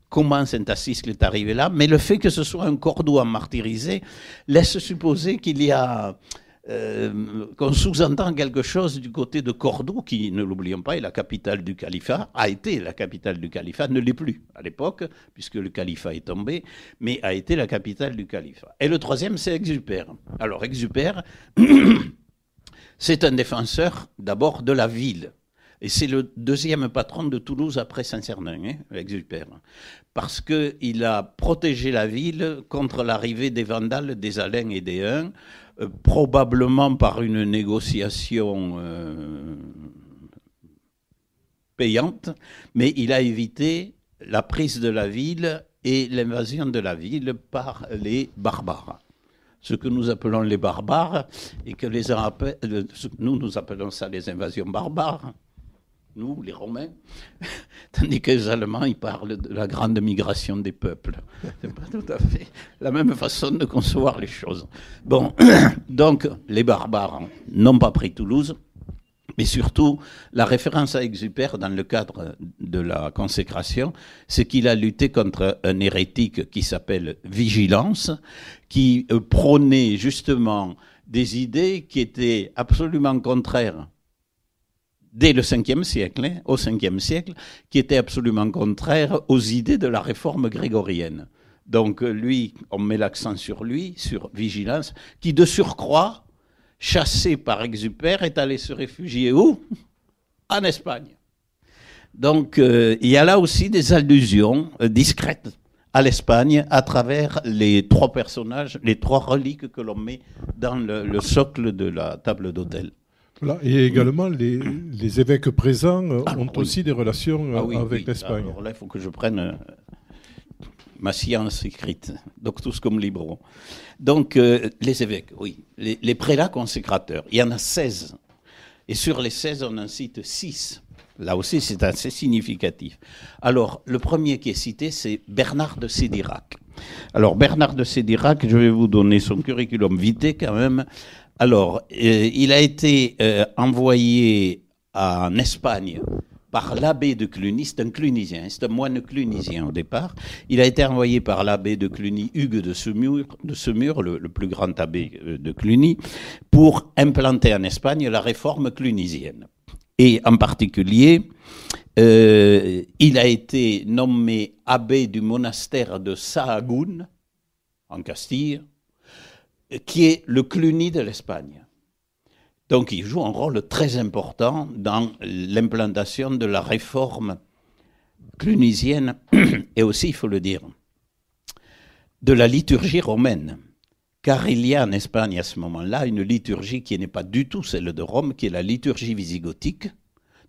comment Saint-Assiscle est arrivé là, mais le fait que ce soit un cordouan martyrisé laisse supposer qu'il y a... qu'on sous-entend quelque chose du côté de Cordoue, qui, ne l'oublions pas, est la capitale du califat, a été la capitale du califat, ne l'est plus à l'époque, puisque le califat est tombé, mais a été la capitale du califat. Et le 3e, c'est Exupère. Alors, Exupère, c'est un défenseur d'abord de la ville. Et c'est le 2e patron de Toulouse après Saint-Cernin, Exupère, parce qu'il a protégé la ville contre l'arrivée des Vandales, des Alains et des Huns, probablement par une négociation payante, mais il a évité la prise de la ville et l'invasion de la ville par les barbares. Ce que nous appelons les barbares, et que nous appelons ça les invasions barbares, nous, les Romains, tandis que les Allemands, ils parlent de la grande migration des peuples. C'est pas tout à fait la même façon de concevoir les choses. Bon, donc, les barbares n'ont pas pris Toulouse, mais surtout, la référence à Exupère dans le cadre de la consécration, c'est qu'il a lutté contre un hérétique qui s'appelle Vigilance, qui prônait justement des idées qui étaient absolument contraires dès le 5e siècle, au 5e siècle, qui était absolument contraire aux idées de la réforme grégorienne. Donc lui, on met l'accent sur lui, sur Vigilance, qui de surcroît, chassé par Exupère, est allé se réfugier où? En Espagne. Donc il y a là aussi des allusions discrètes à l'Espagne à travers les 3 personnages, les 3 reliques que l'on met dans le socle de la table d'autel. Voilà. Et également, les évêques présents ont aussi des relations avec l'Espagne. Alors là, il faut que je prenne ma science écrite, doctus cum libro. Donc, les évêques, oui. Les prélats consécrateurs, il y en a 16. Et sur les 16, on en cite 6 Là aussi, c'est assez significatif. Alors, le premier qui est cité, c'est Bernard de Sédirac. Alors, Bernard de Sédirac, je vais vous donner son curriculum vitae quand même. Alors, il a été envoyé en Espagne par l'abbé de Cluny, c'est un clunisien, c'est un moine clunisien au départ. Il a été envoyé par l'abbé de Cluny, Hugues de Semur, le plus grand abbé de Cluny, pour implanter en Espagne la réforme clunisienne. Et en particulier, il a été nommé abbé du monastère de Sahagún, en Castille, qui est le Cluny de l'Espagne. Donc il joue un rôle très important dans l'implantation de la réforme clunisienne et aussi, il faut le dire, de la liturgie romaine. Car il y a en Espagne à ce moment-là une liturgie qui n'est pas du tout celle de Rome, qui est la liturgie visigothique,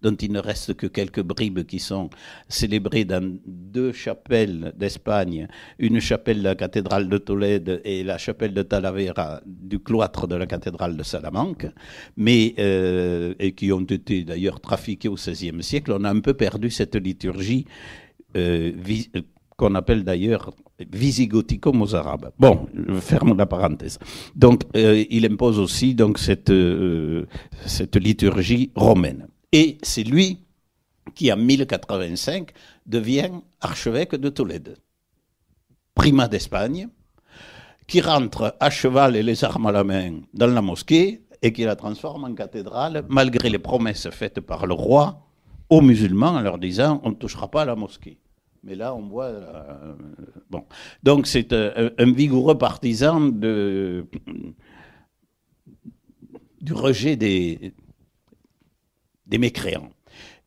dont il ne reste que quelques bribes qui sont célébrées dans 2 chapelles d'Espagne, une chapelle de la cathédrale de Tolède et la chapelle de Talavera du cloître de la cathédrale de Salamanque, mais et qui ont été d'ailleurs trafiquées au XVIe siècle. On a un peu perdu cette liturgie qu'on appelle d'ailleurs visigotico-mozarabe. Bon, je ferme la parenthèse. Donc, il impose aussi donc cette liturgie romaine. Et c'est lui qui, en 1085, devient archevêque de Tolède, primat d'Espagne, qui rentre à cheval et les armes à la main dans la mosquée et qui la transforme en cathédrale, malgré les promesses faites par le roi aux musulmans en leur disant « on ne touchera pas à la mosquée ». Mais là, on voit... bon. Donc, c'est un vigoureux partisan du rejet des mécréants.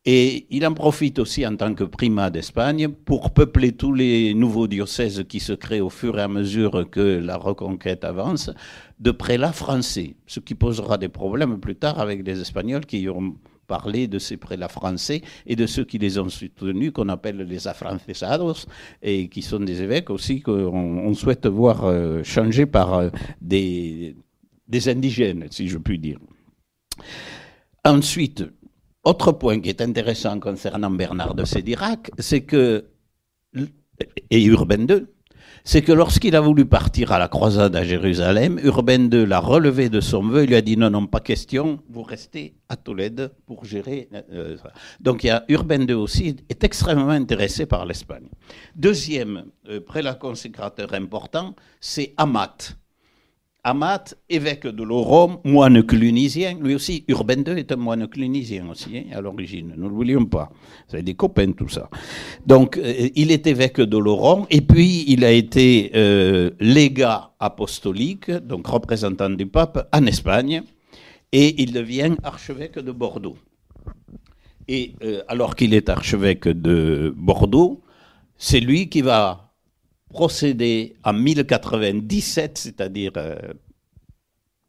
Et il en profite aussi en tant que primat d'Espagne pour peupler tous les nouveaux diocèses qui se créent au fur et à mesure que la reconquête avance, de prélats français, ce qui posera des problèmes plus tard avec les Espagnols qui auront parlé de ces prélats français et de ceux qui les ont soutenus, qu'on appelle les afrancesados, et qui sont des évêques aussi qu'on souhaite voir changer par des indigènes, si je puis dire. Ensuite, autre point qui est intéressant concernant Bernard de Sédirac, c'est que, et Urbain II, c'est que lorsqu'il a voulu partir à la croisade à Jérusalem, Urbain II l'a relevé de son vœu, il lui a dit non, pas question, vous restez à Tolède pour gérer ça. Donc il y a Urbain II aussi, est extrêmement intéressé par l'Espagne. Deuxième prélat consécrateur important, c'est Amat. Amat, évêque de Laurent, moine clunisien, lui aussi, Urbain II est un moine clunisien aussi, hein, à l'origine, ne l'oublions pas, c'est des copains tout ça. Donc, il est évêque de Laurent, et puis il a été légat apostolique, donc représentant du pape en Espagne, et il devient archevêque de Bordeaux. Et alors qu'il est archevêque de Bordeaux, c'est lui qui va procéder en 1097, c'est-à-dire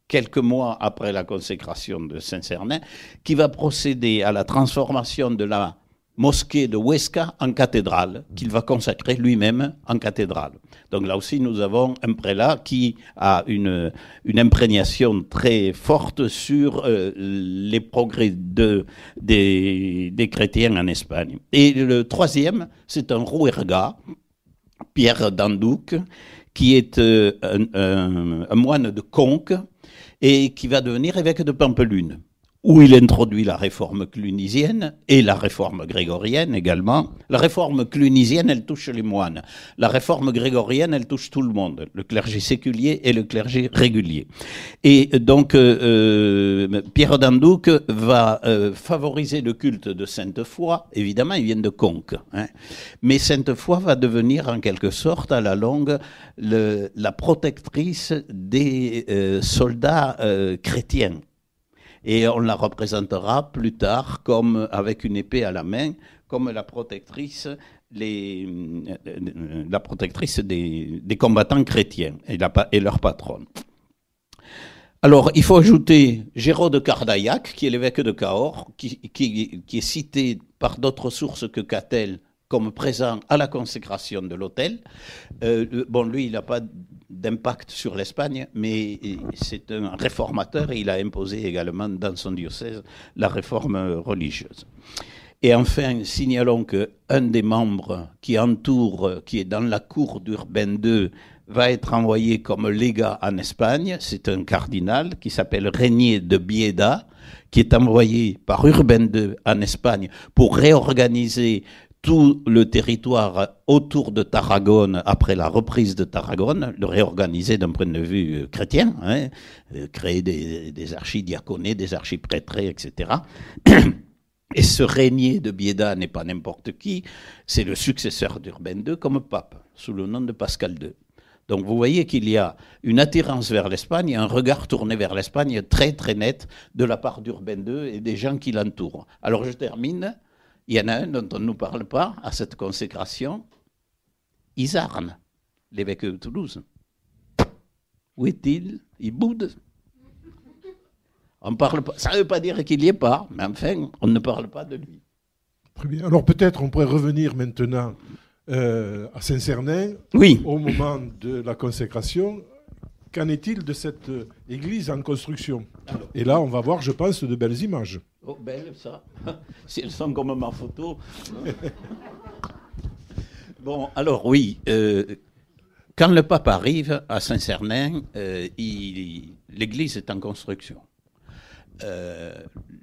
quelques mois après la consécration de Saint-Cernin, qui va procéder à la transformation de la mosquée de Huesca en cathédrale, qu'il va consacrer lui-même en cathédrale. Donc là aussi, nous avons un prélat qui a une imprégnation très forte sur les progrès des chrétiens en Espagne. Et le troisième, c'est un rouergat, Pierre d'Andouc, qui est un moine de Conques et qui va devenir évêque de Pampelune, où il introduit la réforme clunisienne et la réforme grégorienne également. La réforme clunisienne, elle touche les moines. La réforme grégorienne, elle touche tout le monde, le clergé séculier et le clergé régulier. Et donc, Pierre d'Andouc va favoriser le culte de Sainte-Foy. Évidemment, il vient de Conques, hein. Mais Sainte-Foy va devenir en quelque sorte, à la longue, la protectrice des soldats chrétiens. Et on la représentera plus tard comme, avec une épée à la main, comme la protectrice des combattants chrétiens et leur patronne. Alors, il faut ajouter Géraud de Cardaillac, qui est l'évêque de Cahors, qui est cité par d'autres sources que Catel comme présent à la consécration de l'autel. Bon, lui, il n'a pas d'impact sur l'Espagne, mais c'est un réformateur et il a imposé également dans son diocèse la réforme religieuse. Et enfin, signalons qu'un des membres qui est dans la cour d'Urbain II, va être envoyé comme légat en Espagne. C'est un cardinal qui s'appelle Régnier de Bieda, qui est envoyé par Urbain II en Espagne pour réorganiser tout le territoire autour de Tarragone après la reprise de Tarragone, le réorganiser d'un point de vue chrétien, hein, créer des archidiaconés, des archiprêtrés, etc. Et ce Régnier de Bieda n'est pas n'importe qui, c'est le successeur d'Urbain II comme pape, sous le nom de Pascal II. Donc vous voyez qu'il y a une attirance vers l'Espagne, un regard tourné vers l'Espagne très très net de la part d'Urbain II et des gens qui l'entourent. Alors je termine, il y en a un dont on ne nous parle pas à cette consécration, Izarn, l'évêque de Toulouse. Où est-il? Il boude. On parle pas. Ça ne veut pas dire qu'il n'y est pas, mais enfin, on ne parle pas de lui. Très bien. Alors peut-être on pourrait revenir maintenant à Saint-Cernin, oui. Au moment de la consécration. Qu'en est-il de cette église en construction? Et là, on va voir, je pense, de belles images. Oh, belles, ça. Si elles sont comme ma photo. Bon, alors oui, quand le pape arrive à Saint-Cernin, l'église est en construction.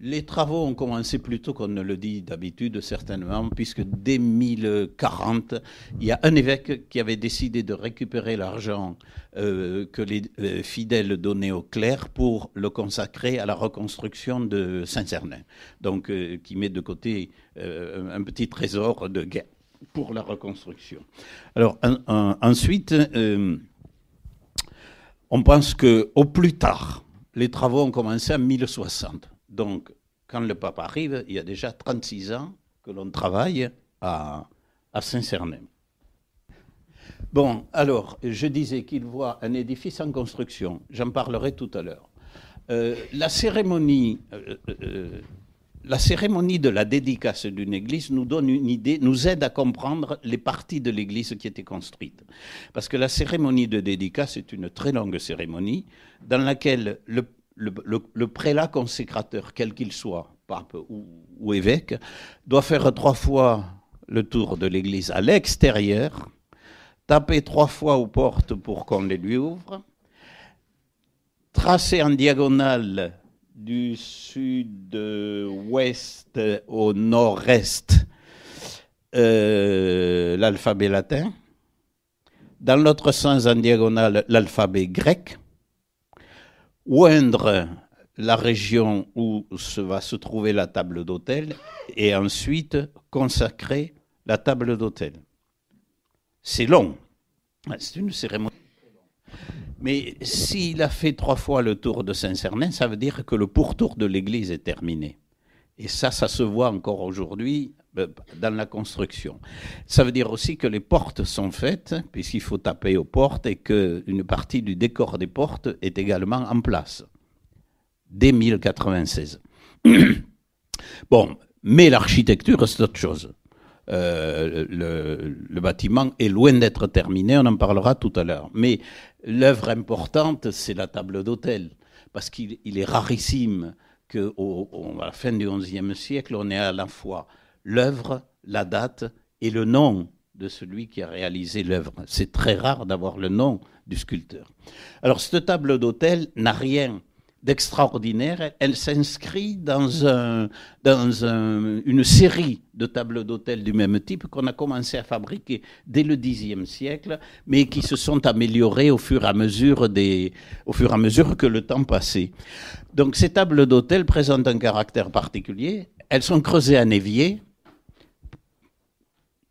Les travaux ont commencé plus tôt qu'on ne le dit d'habitude, certainement, puisque dès 1040, il y a un évêque qui avait décidé de récupérer l'argent que les fidèles donnaient aux clercs pour le consacrer à la reconstruction de Saint-Cernin. Donc, qui met de côté un petit trésor de guerre pour la reconstruction. Alors, ensuite, on pense qu'au plus tard, les travaux ont commencé en 1060. Donc, quand le pape arrive, il y a déjà 36 ans que l'on travaille à Saint-Cernin. Bon, alors, je disais qu'il voit un édifice en construction. J'en parlerai tout à l'heure. La cérémonie de la dédicace d'une église nous donne une idée, nous aide à comprendre les parties de l'église qui étaient construites. Parce que la cérémonie de dédicace est une très longue cérémonie dans laquelle le prélat consécrateur, quel qu'il soit, pape ou évêque, doit faire 3 fois le tour de l'église à l'extérieur, taper 3 fois aux portes pour qu'on les lui ouvre, tracer en diagonale du sud-ouest au nord-est l'alphabet latin, dans l'autre sens en diagonale l'alphabet grec, oindre la région où va se trouver la table d'autel et ensuite consacrer la table d'autel. C'est long, c'est une cérémonie. Mais s'il a fait 3 fois le tour de Saint-Cernin, ça veut dire que le pourtour de l'église est terminé. Et ça se voit encore aujourd'hui dans la construction. Ça veut dire aussi que les portes sont faites, puisqu'il faut taper aux portes, et qu'une partie du décor des portes est également en place, dès 1096. Bon, mais l'architecture, c'est autre chose. Le bâtiment est loin d'être terminé, on en parlera tout à l'heure. Mais l'œuvre importante, c'est la table d'autel, parce qu'il est rarissime qu'à la fin du XIe siècle, on ait à la fois l'œuvre, la date et le nom de celui qui a réalisé l'œuvre. C'est très rare d'avoir le nom du sculpteur. Alors, cette table d'autel n'a rien d'extraordinaire, elle s'inscrit dans une série de tables d'autel du même type qu'on a commencé à fabriquer dès le Xe siècle, mais qui se sont améliorées au fur et à mesure que le temps passait. Donc ces tables d'autel présentent un caractère particulier. Elles sont creusées en évier,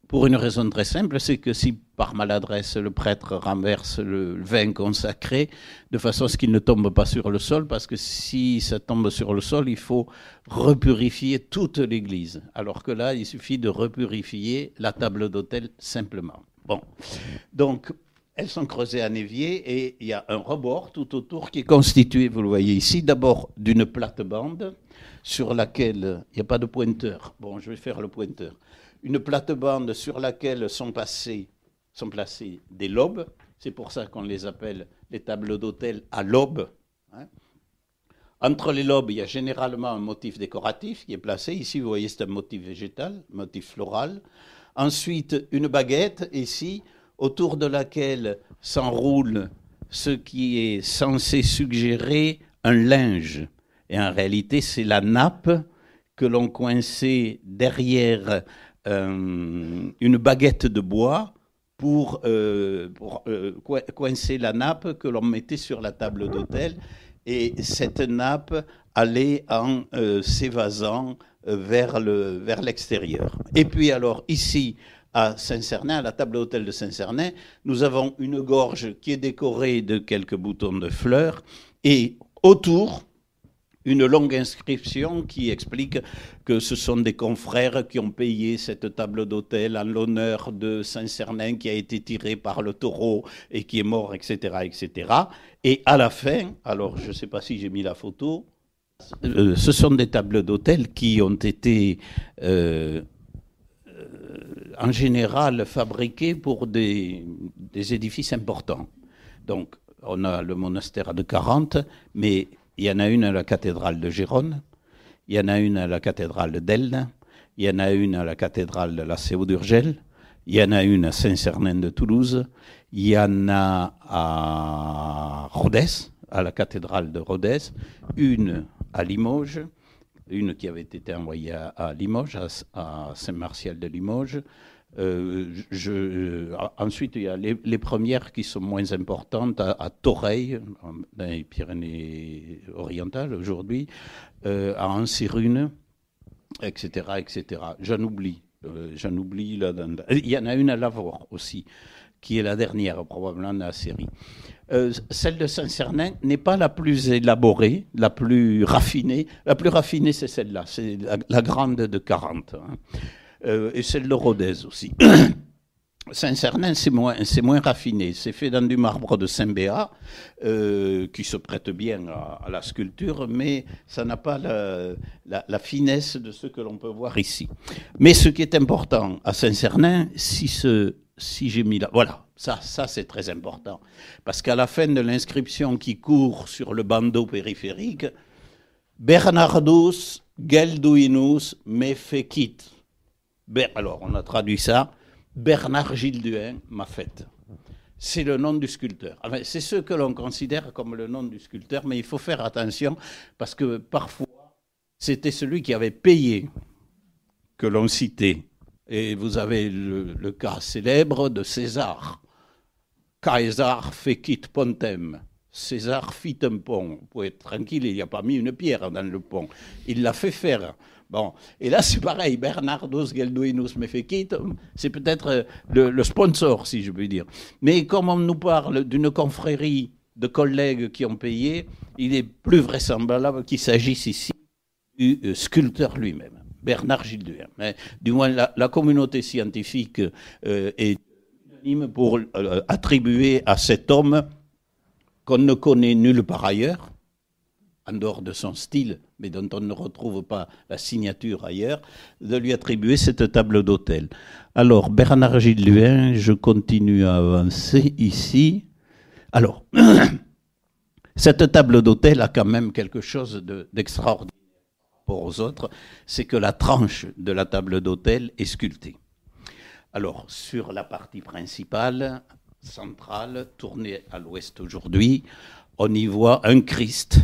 pour une raison très simple, c'est que si par maladresse le prêtre renverse le vin consacré, de façon à ce qu'il ne tombe pas sur le sol, parce que si ça tombe sur le sol, il faut repurifier toute l'église. Alors que là, il suffit de repurifier la table d'autel simplement. Bon, donc elles sont creusées en évier et il y a un rebord tout autour qui est constitué, vous le voyez ici, d'abord d'une plate-bande sur laquelle il n'y a pas de pointeur. Bon, je vais faire le pointeur. Une plate-bande sur laquelle sont placés des lobes. C'est pour ça qu'on les appelle les tables d'autel à lobes. Hein. Entre les lobes, il y a généralement un motif décoratif qui est placé. Ici, vous voyez, c'est un motif végétal, un motif floral. Ensuite, une baguette, ici, autour de laquelle s'enroule ce qui est censé suggérer un linge. Et en réalité, c'est la nappe que l'on coinçait derrière une baguette de bois pour coincer la nappe que l'on mettait sur la table d'hôtel. Et cette nappe allait en s'évasant vers l'extérieur. Et puis alors, ici, à Saint-Cernin, à la table d'hôtel de Saint-Cernin, nous avons une gorge qui est décorée de quelques boutons de fleurs et autour, une longue inscription qui explique que ce sont des confrères qui ont payé cette table d'hôtel en l'honneur de Saint-Cernin qui a été tiré par le taureau et qui est mort, etc., etc. Et à la fin, alors je ne sais pas si j'ai mis la photo, ce sont des tables d'hôtel qui ont été en général fabriquées pour des édifices importants. Donc, on a le monastère de 40, mais il y en a une à la cathédrale de Gérone, il y en a une à la cathédrale d'Elne, il y en a une à la cathédrale de la Seu d'Urgell, il y en a une à Saint-Cernin de Toulouse, il y en a à Rodez, à la cathédrale de Rodez, une à Limoges, une qui avait été envoyée à Limoges, à Saint-Martial de Limoges. Ensuite, il y a les premières qui sont moins importantes à Toreil, dans les Pyrénées orientales aujourd'hui, à Anserune, etc., etc. J'en oublie. Il y en a une à Lavore aussi, qui est la dernière probablement de la série. Celle de Saint-Cernin n'est pas la plus élaborée, la plus raffinée. La plus raffinée, c'est celle-là, c'est la grande de 40. Et celle de Rodez aussi. Saint-Cernin, c'est moins raffiné. C'est fait dans du marbre de Saint-Béat, qui se prête bien à la sculpture, mais ça n'a pas la finesse de ce que l'on peut voir ici. Mais ce qui est important à Saint-Cernin, si j'ai mis là, voilà, ça c'est très important. Parce qu'à la fin de l'inscription qui court sur le bandeau périphérique, Bernardus Gelduinus me fecit. Alors, on a traduit ça, Bernard Gilduin m'a fait. C'est le nom du sculpteur. Enfin, c'est ce que l'on considère comme le nom du sculpteur, mais il faut faire attention parce que parfois, c'était celui qui avait payé que l'on citait. Et vous avez le cas célèbre de César. Caesar fecit pontem. César fit un pont. Vous pouvez être tranquille, il n'y a pas mis une pierre dans le pont. Il l'a fait faire. Bon, et là c'est pareil, Bernardus Gelduinus me fecit, c'est peut-être le sponsor, si je puis dire. Mais comme on nous parle d'une confrérie de collègues qui ont payé, il est plus vraisemblable qu'il s'agisse ici du sculpteur lui-même, Bernard Gilduin. Mais, du moins, la communauté scientifique est unanime pour attribuer à cet homme qu'on ne connaît nulle part ailleurs, en dehors de son style, mais dont on ne retrouve pas la signature ailleurs, de lui attribuer cette table d'hôtel. Alors, Bernard Gilduin, je continue à avancer ici. Alors, cette table d'hôtel a quand même quelque chose d'extraordinaire par rapport aux autres, c'est que la tranche de la table d'hôtel est sculptée. Alors, sur la partie principale, centrale, tournée à l'ouest aujourd'hui, on y voit un Christ.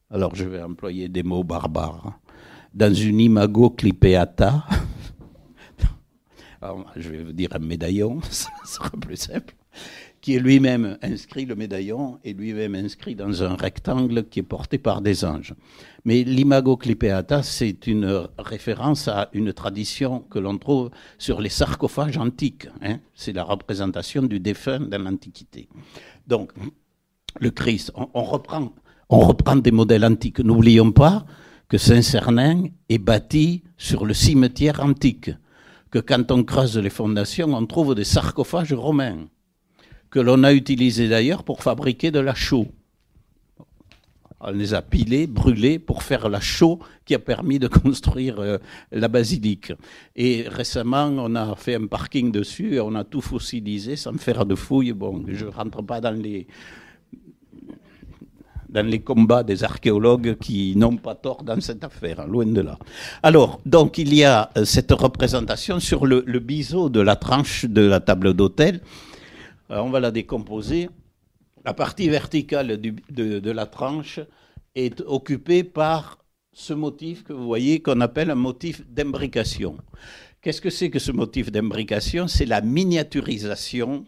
Alors, je vais employer des mots barbares. Dans une imago clipeata, alors, je vais vous dire un médaillon, ça sera plus simple, qui est lui-même inscrit, le médaillon est lui-même inscrit dans un rectangle qui est porté par des anges. Mais l'imago clipeata, c'est une référence à une tradition que l'on trouve sur les sarcophages antiques. Hein. C'est la représentation du défunt dans l'Antiquité. Donc, le Christ, on reprend des modèles antiques. N'oublions pas que Saint-Cernin est bâti sur le cimetière antique, que quand on creuse les fondations, on trouve des sarcophages romains, que l'on a utilisés d'ailleurs pour fabriquer de la chaux. On les a pilés, brûlés pour faire la chaux qui a permis de construire la basilique. Et récemment, on a fait un parking dessus et on a tout fossilisé sans faire de fouilles. Bon, je ne rentre pas dans dans les combats des archéologues qui n'ont pas tort dans cette affaire, hein, loin de là. Alors, donc, il y a cette représentation sur le biseau de la tranche de la table d'autel. On va la décomposer. La partie verticale de la tranche est occupée par ce motif que vous voyez qu'on appelle un motif d'imbrication. Qu'est-ce que c'est que ce motif d'imbrication? C'est la miniaturisation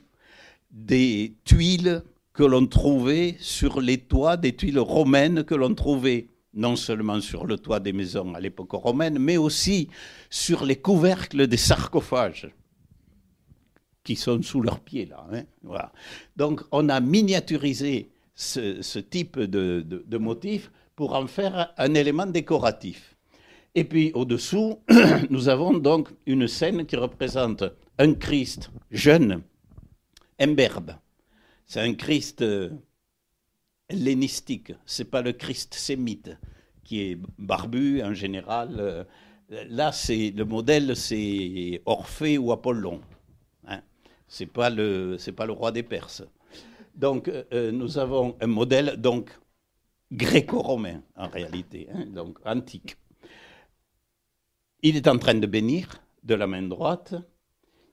des tuiles que l'on trouvait sur les toits, des tuiles romaines que l'on trouvait non seulement sur le toit des maisons à l'époque romaine, mais aussi sur les couvercles des sarcophages qui sont sous leurs pieds là. Hein, voilà. Donc on a miniaturisé ce type de motif pour en faire un élément décoratif. Et puis au-dessous, nous avons donc une scène qui représente un Christ jeune, imberbe. C'est un Christ hellénistique, ce n'est pas le Christ sémite qui est barbu en général. Là, le modèle, c'est Orphée ou Apollon. Hein. Ce n'est pas le roi des Perses. Donc, nous avons un modèle donc gréco-romain, en réalité, hein, donc antique. Il est en train de bénir de la main droite.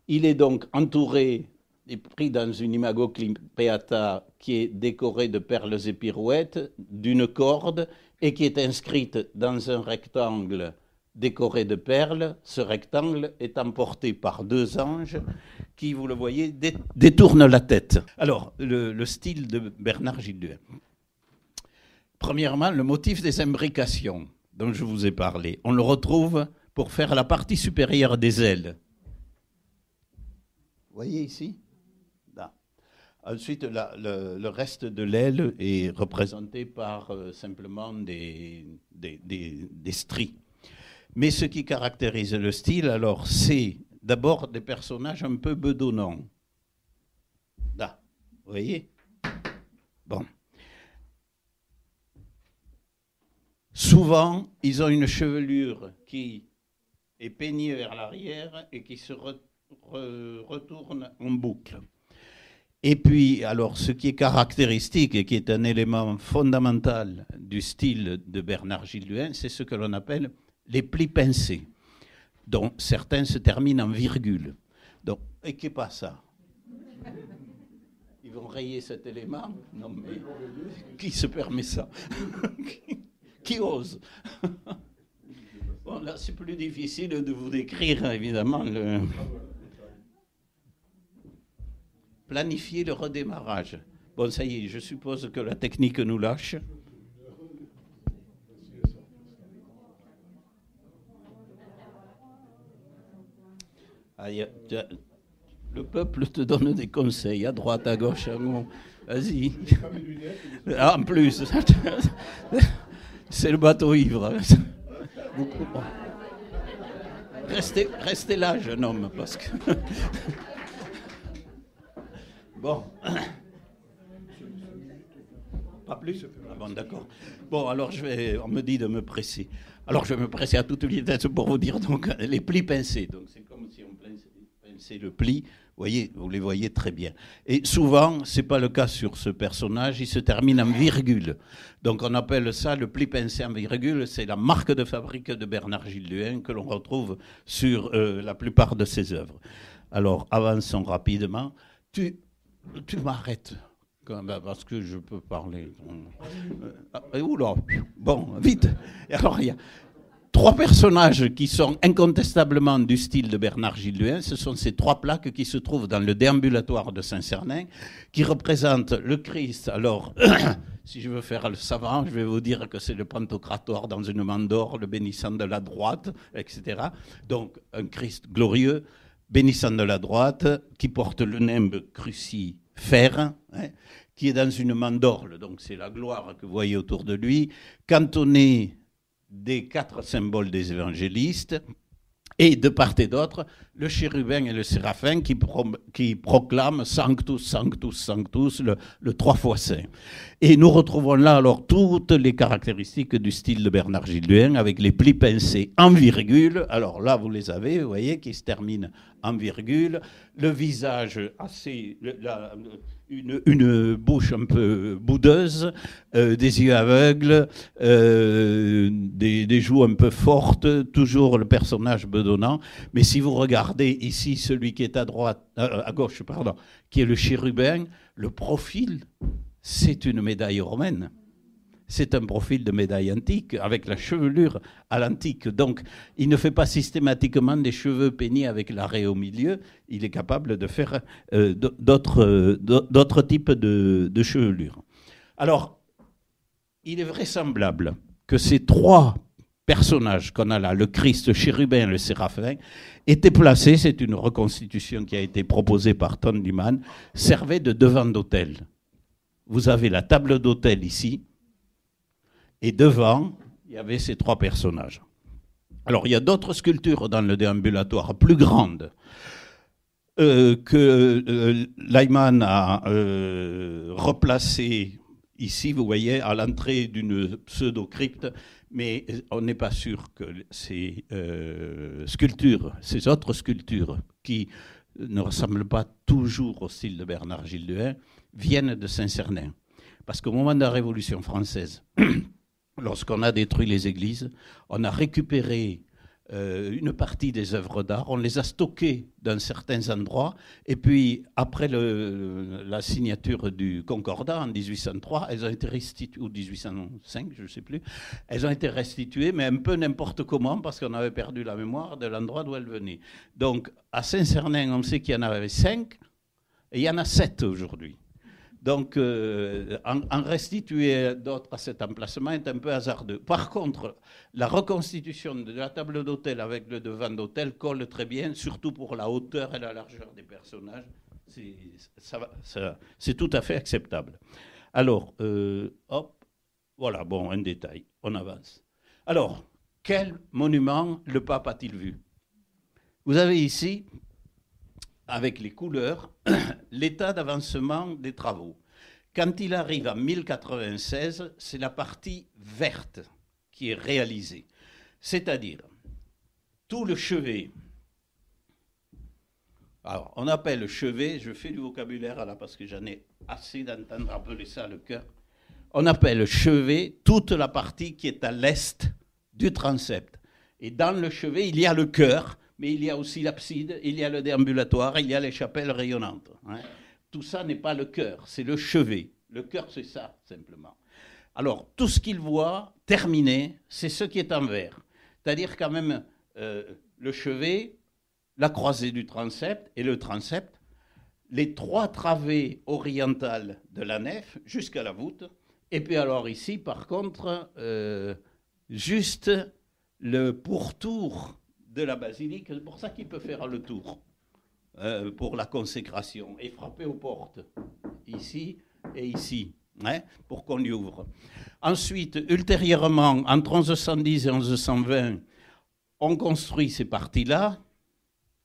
Il est donc entouré et pris dans une imago climpeata qui est décorée de perles et pirouettes, d'une corde, et qui est inscrite dans un rectangle décoré de perles. Ce rectangle est emporté par deux anges qui, vous le voyez, détournent la tête. Alors, le style de Bernard Gilduin. Premièrement, le motif des imbrications dont je vous ai parlé. On le retrouve pour faire la partie supérieure des ailes. Vous voyez ici ? Là. Ensuite, le reste de l'aile est représenté par simplement des stries. Mais ce qui caractérise le style, alors, c'est d'abord des personnages un peu bedonnants. Là, vous voyez ? Bon. Souvent, ils ont une chevelure qui est peignée vers l'arrière et qui se retourne en boucle. Et puis, alors, ce qui est caractéristique et qui est un élément fondamental du style de Bernard Gilduin, c'est ce que l'on appelle les plis pincés, dont certains se terminent en virgule. Donc, et qu'est pas ça? Ils vont rayer cet élément? Non, mais qui se permet ça? Qui ose? Bon, là, c'est plus difficile de vous décrire, évidemment, planifier le redémarrage. Bon, ça y est, je suppose que la technique nous lâche. Ah, le peuple te donne des conseils, à droite, à gauche, à gauche. Vas-y. Ah, en plus, c'est le bateau ivre. Restez là, jeune homme, parce que... Bon. Pas plus? Ah bon, d'accord. Bon, alors on me dit de me presser. Alors je vais me presser à toute vitesse pour vous dire donc les plis pincés. Donc c'est comme si on pinçait le pli. Vous les voyez très bien. Et souvent, ce n'est pas le cas sur ce personnage, il se termine en virgule. Donc on appelle ça le pli pincé en virgule, c'est la marque de fabrique de Bernard Gilduin que l'on retrouve sur la plupart de ses œuvres. Alors avançons rapidement. Tu m'arrêtes, parce que je peux parler. Oula, bon, vite. Alors il y a 3 personnages qui sont incontestablement du style de Bernard Gilduin. Ce sont ces 3 plaques qui se trouvent dans le déambulatoire de Saint-Cernin, qui représentent le Christ. Alors, si je veux faire le savant, je vais vous dire que c'est le Pantocrator dans une main d'or, le bénissant de la droite, etc. Donc, un Christ glorieux, bénissant de la droite, qui porte le nimbe crucifère, hein, qui est dans une main d'orle. Donc, c'est la gloire que vous voyez autour de lui, cantonné des 4 symboles des évangélistes, et de part et d'autre, le chérubin et le séraphin qui proclament Sanctus, Sanctus, Sanctus, le 3 fois saint. Et nous retrouvons là alors toutes les caractéristiques du style de Bernard Gilduin, avec les plis pincés en virgule. Alors là, vous les avez, vous voyez, qui se terminent en virgule. Le visage assez... une bouche un peu boudeuse, des yeux aveugles, des joues un peu fortes, toujours le personnage bedonnant. Mais si vous regardez ici celui qui est à gauche, pardon, qui est le chérubin, le profil, c'est une médaille romaine. C'est un profil de médaille antique, avec la chevelure à l'antique. Donc, il ne fait pas systématiquement des cheveux peignés avec l'arrêt au milieu. Il est capable de faire d'autres types de chevelure. Alors, il est vraisemblable que ces trois personnages qu'on a là, le Christ, le chérubin, le séraphin, étaient placés, c'est une reconstitution qui a été proposée par Ton Lyman, servaient de devant d'autel. Vous avez la table d'autel ici, et devant, il y avait ces trois personnages. Alors, il y a d'autres sculptures dans le déambulatoire, plus grandes, que Lyman a replacées ici, vous voyez, à l'entrée d'une pseudo-crypte, mais on n'est pas sûr que ces sculptures, ces autres sculptures, qui ne ressemblent pas toujours au style de Bernard Gilles de Hain, viennent de Saint-Cernin. Parce qu'au moment de la Révolution française, lorsqu'on a détruit les églises, on a récupéré une partie des œuvres d'art, on les a stockées dans certains endroits, et puis après la signature du Concordat en 1803, elles ont été restituées, ou 1805, je ne sais plus, elles ont été restituées, mais un peu n'importe comment, parce qu'on avait perdu la mémoire de l'endroit d'où elles venaient. Donc à Saint-Cernin, on sait qu'il y en avait 5, et il y en a 7 aujourd'hui. Donc, en restituer d'autres à cet emplacement est un peu hasardeux. Par contre, la reconstitution de la table d'autel avec le devant d'autel colle très bien, surtout pour la hauteur et la largeur des personnages. C'est tout à fait acceptable. Alors, hop, voilà, bon, un détail, on avance. Alors, quel monument le pape a-t-il vu? Vous avez ici, avec les couleurs, l'état d'avancement des travaux. Quand il arrive en 1096, c'est la partie verte qui est réalisée. C'est-à-dire, tout le chevet. Alors, on appelle chevet, je fais du vocabulaire là parce que j'en ai assez d'entendre appeler ça le cœur. On appelle chevet toute la partie qui est à l'est du transept. Et dans le chevet, il y a le chœur, mais il y a aussi l'abside, il y a le déambulatoire, il y a les chapelles rayonnantes. Hein. Tout ça n'est pas le chœur, c'est le chevet. Le chœur, c'est ça, simplement. Alors, tout ce qu'il voit, terminé, c'est ce qui est en vert. C'est-à-dire quand même le chevet, la croisée du transept et le transept, les trois travées orientales de la nef jusqu'à la voûte, et puis alors ici, par contre, juste le pourtour de la basilique, c'est pour ça qu'il peut faire le tour, pour la consécration, et frapper aux portes, ici et ici, hein, pour qu'on lui ouvre. Ensuite, ultérieurement, entre 1110 et 1120, on construit ces parties-là,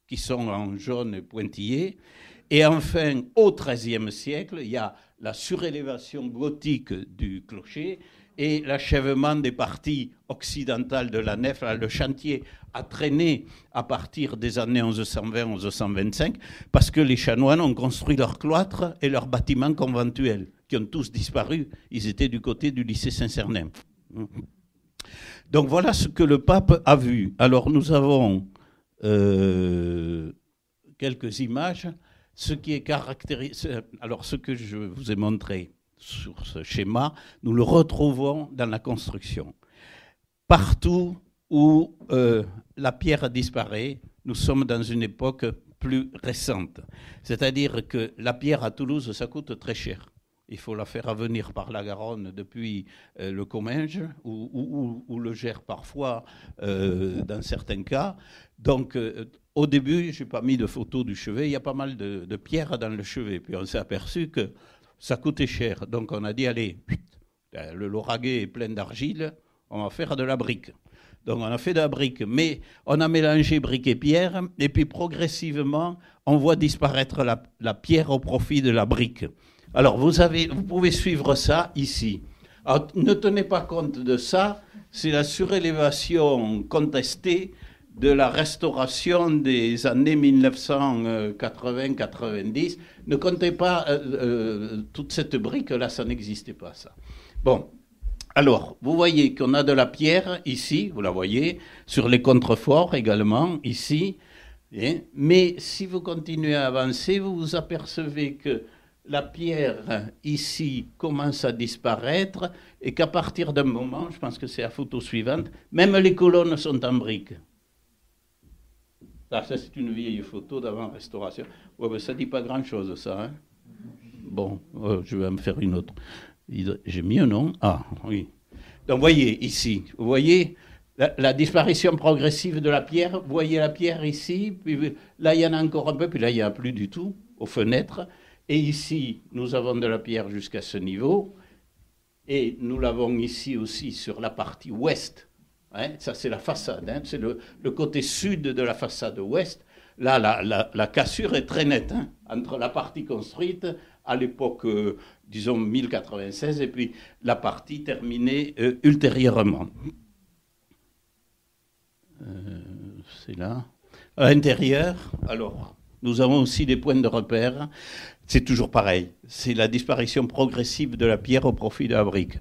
qui sont en jaune pointillé, et enfin, au XIIIe siècle, il y a la surélévation gothique du clocher, et l'achèvement des parties occidentales de la nef. Le chantier a traîné à partir des années 1120-1125 parce que les chanoines ont construit leurs cloîtres et leurs bâtiments conventuels qui ont tous disparu. Ils étaient du côté du lycée Saint-Cernin. Donc voilà ce que le pape a vu. Alors nous avons quelques images. Ce qui est caractéristique, alors ce que je vous ai montré sur ce schéma, nous le retrouvons dans la construction. Partout où la pierre disparaît, nous sommes dans une époque plus récente. C'est-à-dire que la pierre à Toulouse, ça coûte très cher. Il faut la faire venir par la Garonne depuis le Comminges ou le Gers parfois dans certains cas. Donc au début, je n'ai pas mis de photo du chevet, il y a pas mal de pierres dans le chevet. Puis on s'est aperçu que ça coûtait cher. Donc on a dit, allez, le Lauragais est plein d'argile, on va faire de la brique. Donc on a fait de la brique, mais on a mélangé brique et pierre, et puis progressivement, on voit disparaître la pierre au profit de la brique. Alors vous pouvez suivre ça ici. Alors, ne tenez pas compte de ça, c'est la surélévation contestée de la restauration des années 1980-90. Ne comptez pas toute cette brique-là, ça n'existait pas, ça. Bon, alors, vous voyez qu'on a de la pierre ici, vous la voyez, sur les contreforts également, ici. Mais si vous continuez à avancer, vous vous apercevez que la pierre ici commence à disparaître et qu'à partir d'un moment, je pense que c'est la photo suivante, même les colonnes sont en briques. Ça c'est une vieille photo d'avant-restauration. Ouais, ben, ça ne dit pas grand-chose, ça. Hein. Bon, je vais en faire une autre. J'ai mieux, non? Ah, oui. Donc, voyez ici, vous voyez la disparition progressive de la pierre. Vous voyez la pierre ici, puis là, il y en a encore un peu, puis là, il n'y en a plus du tout, aux fenêtres. Et ici, nous avons de la pierre jusqu'à ce niveau. Et nous l'avons ici aussi sur la partie ouest. Hein, ça, c'est la façade. Hein, c'est le côté sud de la façade ouest. Là, la cassure est très nette hein, entre la partie construite à l'époque, disons, 1096, et puis la partie terminée ultérieurement. C'est là. À l'intérieur, alors, nous avons aussi des points de repère. C'est toujours pareil. C'est la disparition progressive de la pierre au profit de la brique.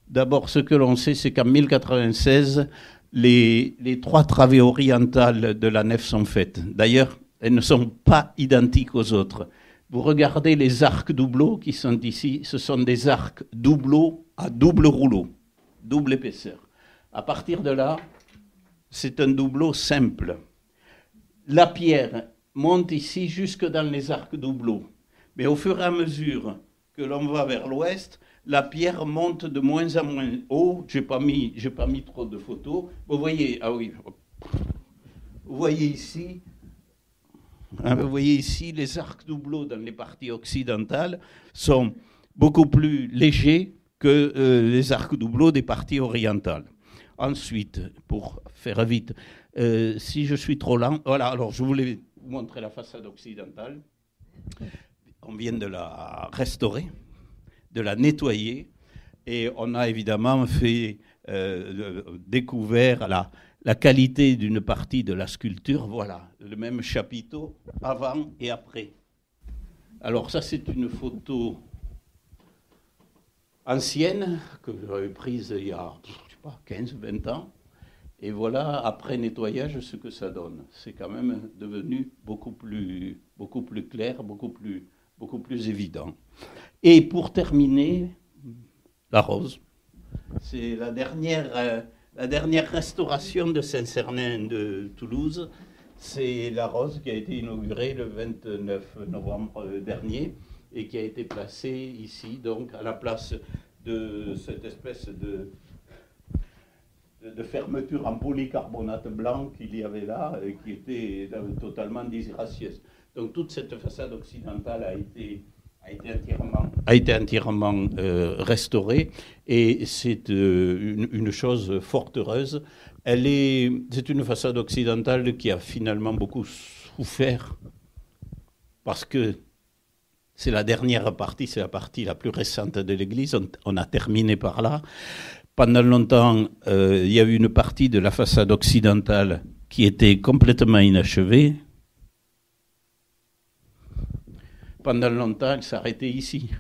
D'abord, ce que l'on sait, c'est qu'en 1096, les trois travées orientales de la nef sont faites. D'ailleurs, elles ne sont pas identiques aux autres. Vous regardez les arcs doubleaux qui sont ici, ce sont des arcs doubleaux à double rouleau, double épaisseur. À partir de là, c'est un doubleau simple. La pierre monte ici jusque dans les arcs doubleaux. Mais au fur et à mesure que l'on va vers l'ouest, la pierre monte de moins en moins haut. J'ai pas mis trop de photos. Vous voyez, ah oui, vous voyez ici, les arcs doubleaux dans les parties occidentales sont beaucoup plus légers que les arcs doubleaux des parties orientales. Ensuite, pour faire vite, si je suis trop lent, voilà, alors je voulais vous montrer la façade occidentale. On vient de la restaurer, de la nettoyer, et on a évidemment fait découvert la qualité d'une partie de la sculpture. Voilà, le même chapiteau avant et après. Alors ça, c'est une photo ancienne que j'avais prise il y a, je sais pas, 15-20 ans. Et voilà, après nettoyage, ce que ça donne. C'est quand même devenu beaucoup plus clair, beaucoup plus évident. Et pour terminer, la rose. C'est la dernière restauration de Saint-Cernin de Toulouse. C'est la rose qui a été inaugurée le 29 novembre dernier et qui a été placée ici, donc à la place de cette espèce de fermeture en polycarbonate blanc qu'il y avait là, et qui était totalement disgracieuse. Donc toute cette façade occidentale a été entièrement restaurée, et c'est une chose fort heureuse. C'est une façade occidentale qui a finalement beaucoup souffert, parce que c'est la dernière partie, c'est la partie la plus récente de l'église, on a terminé par là. Pendant longtemps, il y a eu une partie de la façade occidentale qui était complètement inachevée. Pendant longtemps, elle s'arrêtait ici.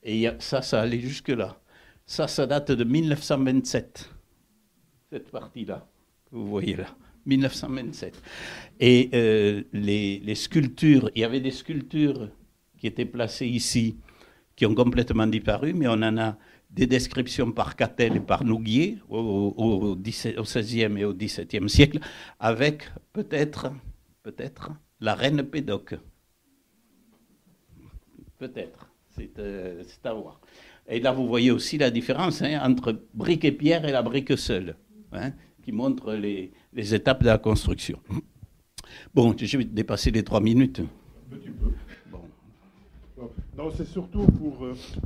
Et ça allait jusque-là. Ça date de 1927, cette partie-là, que vous voyez là, 1927. Et les sculptures, il y avait des sculptures qui étaient placées ici, qui ont complètement disparu, mais on en a des descriptions par Catel et par Nouguier au XVIe et au XVIIe siècle, avec peut-être la reine Pédoc. Peut-être, c'est à voir. Et là, vous voyez aussi la différence entre brique et pierre et la brique seule, qui montre les étapes de la construction. Bon, je vais dépasser les 3 minutes. Un petit peu. Bon. Non, c'est surtout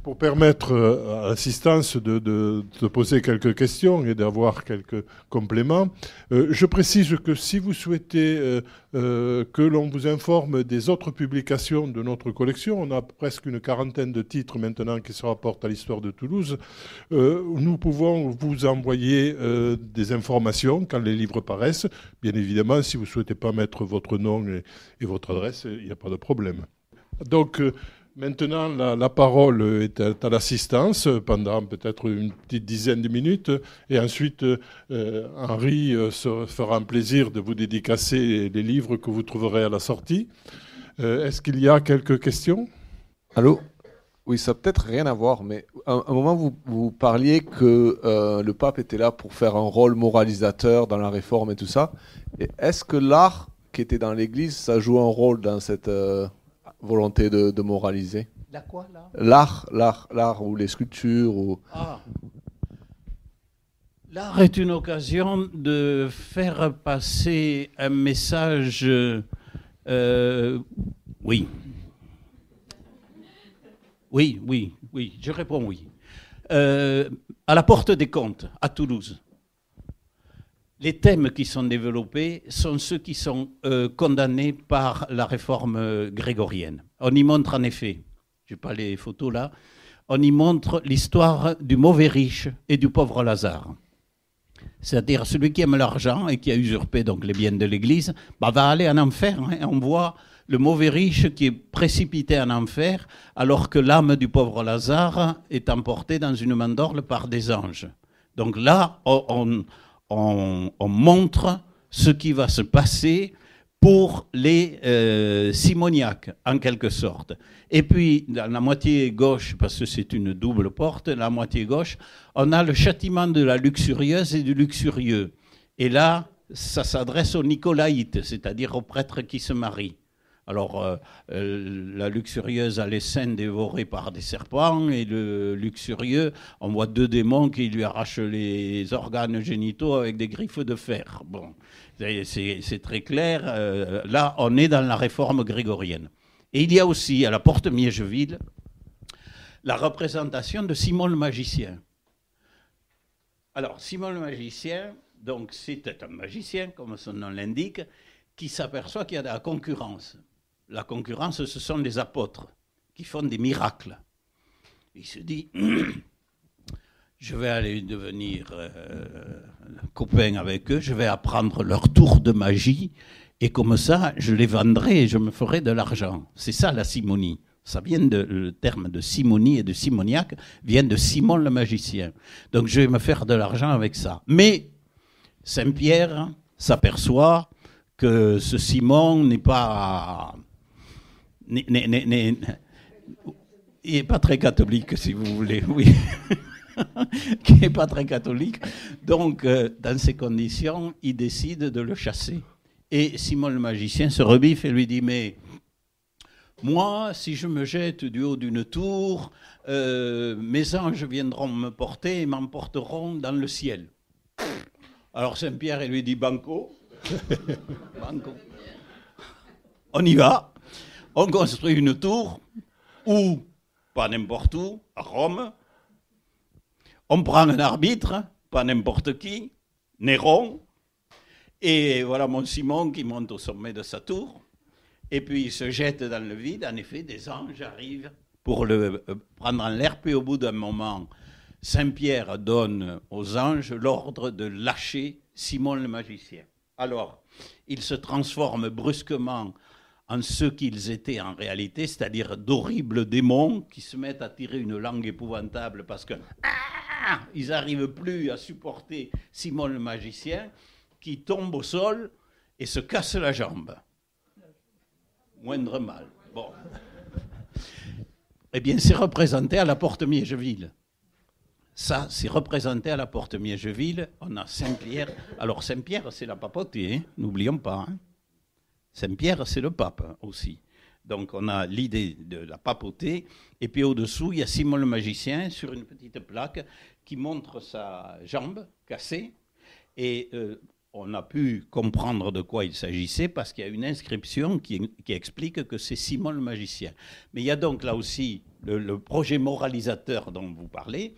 pour permettre à l'assistance de poser quelques questions et d'avoir quelques compléments. Je précise que si vous souhaitez que l'on vous informe des autres publications de notre collection, on a presque une quarantaine de titres maintenant qui se rapportent à l'histoire de Toulouse, nous pouvons vous envoyer des informations quand les livres paraissent. Bien évidemment, si vous ne souhaitez pas mettre votre nom et votre adresse, il n'y a pas de problème. Donc, maintenant, la parole est à l'assistance pendant peut-être une petite dizaine de minutes. Et ensuite, Henri se fera un plaisir de vous dédicacer les livres que vous trouverez à la sortie. Est-ce qu'il y a quelques questions? Allô? Oui, ça n'a peut-être rien à voir, mais à un moment, vous parliez que le pape était là pour faire un rôle moralisateur dans la réforme et tout ça. Et est-ce que l'art qui était dans l'Église, ça joue un rôle dans cette volonté de moraliser? La quoi, là? L'art ou les sculptures ou... Ah. L'art est une occasion de faire passer un message... oui. Oui, je réponds oui. À la Porte des Comptes, à Toulouse, les thèmes qui sont développés sont ceux qui sont condamnés par la réforme grégorienne. On y montre en effet, je n'ai pas les photos là, on y montre l'histoire du mauvais riche et du pauvre Lazare. C'est-à-dire celui qui aime l'argent et qui a usurpé donc les biens de l'Église, va aller en enfer. Hein. On voit le mauvais riche qui est précipité en enfer alors que l'âme du pauvre Lazare est emportée dans une mandorle par des anges. Donc là, on montre ce qui va se passer pour les simoniaques, en quelque sorte. Et puis, dans la moitié gauche, parce que c'est une double porte, la moitié gauche, on a le châtiment de la luxurieuse et du luxurieux. Et là, ça s'adresse aux nicolaïtes, c'est-à-dire aux prêtres qui se marient. Alors, la luxurieuse a les seins dévorés par des serpents et le luxurieux, on voit deux démons qui lui arrachent les organes génitaux avec des griffes de fer. Bon, c'est très clair. Là, on est dans la réforme grégorienne. Et il y a aussi, à la porte Miégeville, la représentation de Simon le magicien. Alors, Simon le magicien, donc c'était un magicien, comme son nom l'indique, qui s'aperçoit qu'il y a de la concurrence. La concurrence, ce sont les apôtres qui font des miracles. Il se dit, je vais aller devenir copain avec eux, je vais apprendre leur tour de magie, et comme ça, je les vendrai et je me ferai de l'argent. C'est ça la simonie. Ça vient le terme de simonie et de simoniaque vient de Simon le magicien. Donc je vais me faire de l'argent avec ça. Mais Saint-Pierre s'aperçoit que ce Simon n'est pas... il n'est pas très catholique, si vous voulez, oui. Qui n'est pas très catholique. Donc, dans ces conditions, il décide de le chasser. Et Simon le magicien se rebiffe et lui dit, mais moi, si je me jette du haut d'une tour, mes anges viendront me porter et m'emporteront dans le ciel. Alors Saint-Pierre, il lui dit, banco. Banco. On y va. On construit une tour, ou pas n'importe où, à Rome. On prend un arbitre, pas n'importe qui, Néron. Et voilà mon Simon qui monte au sommet de sa tour. Et puis il se jette dans le vide. En effet, des anges arrivent pour le prendre en l'air. Puis au bout d'un moment, Saint-Pierre donne aux anges l'ordre de lâcher Simon le magicien. Alors, ils se transforment brusquement en ce qu'ils étaient en réalité, c'est-à-dire d'horribles démons qui se mettent à tirer une langue épouvantable parce que ils n'arrivent plus à supporter Simon le magicien, qui tombe au sol et se casse la jambe. Moindre mal. Bon. Eh bien, c'est représenté à la porte Miégeville. Ça, c'est représenté à la porte Miégeville. On a Saint-Pierre. Alors, Saint-Pierre, c'est la papauté, hein, n'oublions pas. Hein. Saint-Pierre, c'est le pape aussi. Donc, on a l'idée de la papauté. Et puis, au-dessous, il y a Simon le magicien sur une petite plaque qui montre sa jambe cassée. Et on a pu comprendre de quoi il s'agissait parce qu'il y a une inscription qui explique que c'est Simon le magicien. Mais il y a donc là aussi le projet moralisateur dont vous parlez,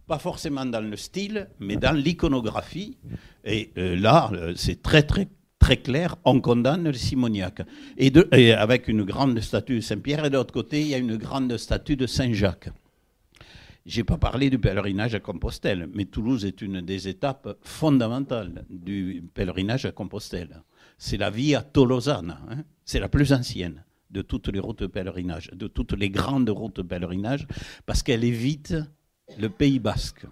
pas forcément dans le style, mais dans l'iconographie. Et là, c'est très, très, très clair, on condamne le simoniaque. Et avec une grande statue de Saint-Pierre, et de l'autre côté, il y a une grande statue de Saint-Jacques. Je n'ai pas parlé du pèlerinage à Compostelle, mais Toulouse est une des étapes fondamentales du pèlerinage à Compostelle. C'est la Via Tolosana, hein, c'est la plus ancienne de toutes les routes de pèlerinage, de toutes les grandes routes de pèlerinage, parce qu'elle évite le Pays Basque.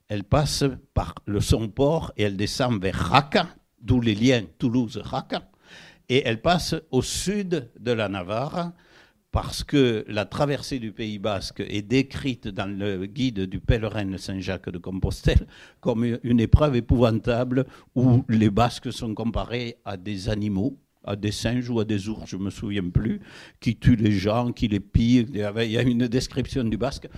Elle passe par le Somport et elle descend vers Raca, d'où les liens Toulouse-Raca, et elle passe au sud de la Navarre, parce que la traversée du Pays Basque est décrite dans le guide du pèlerin de Saint-Jacques de Compostelle comme une épreuve épouvantable où les Basques sont comparés à des animaux, à des singes ou à des ours, je ne me souviens plus, qui tuent les gens, qui les pillent. Il y a une description du Basque.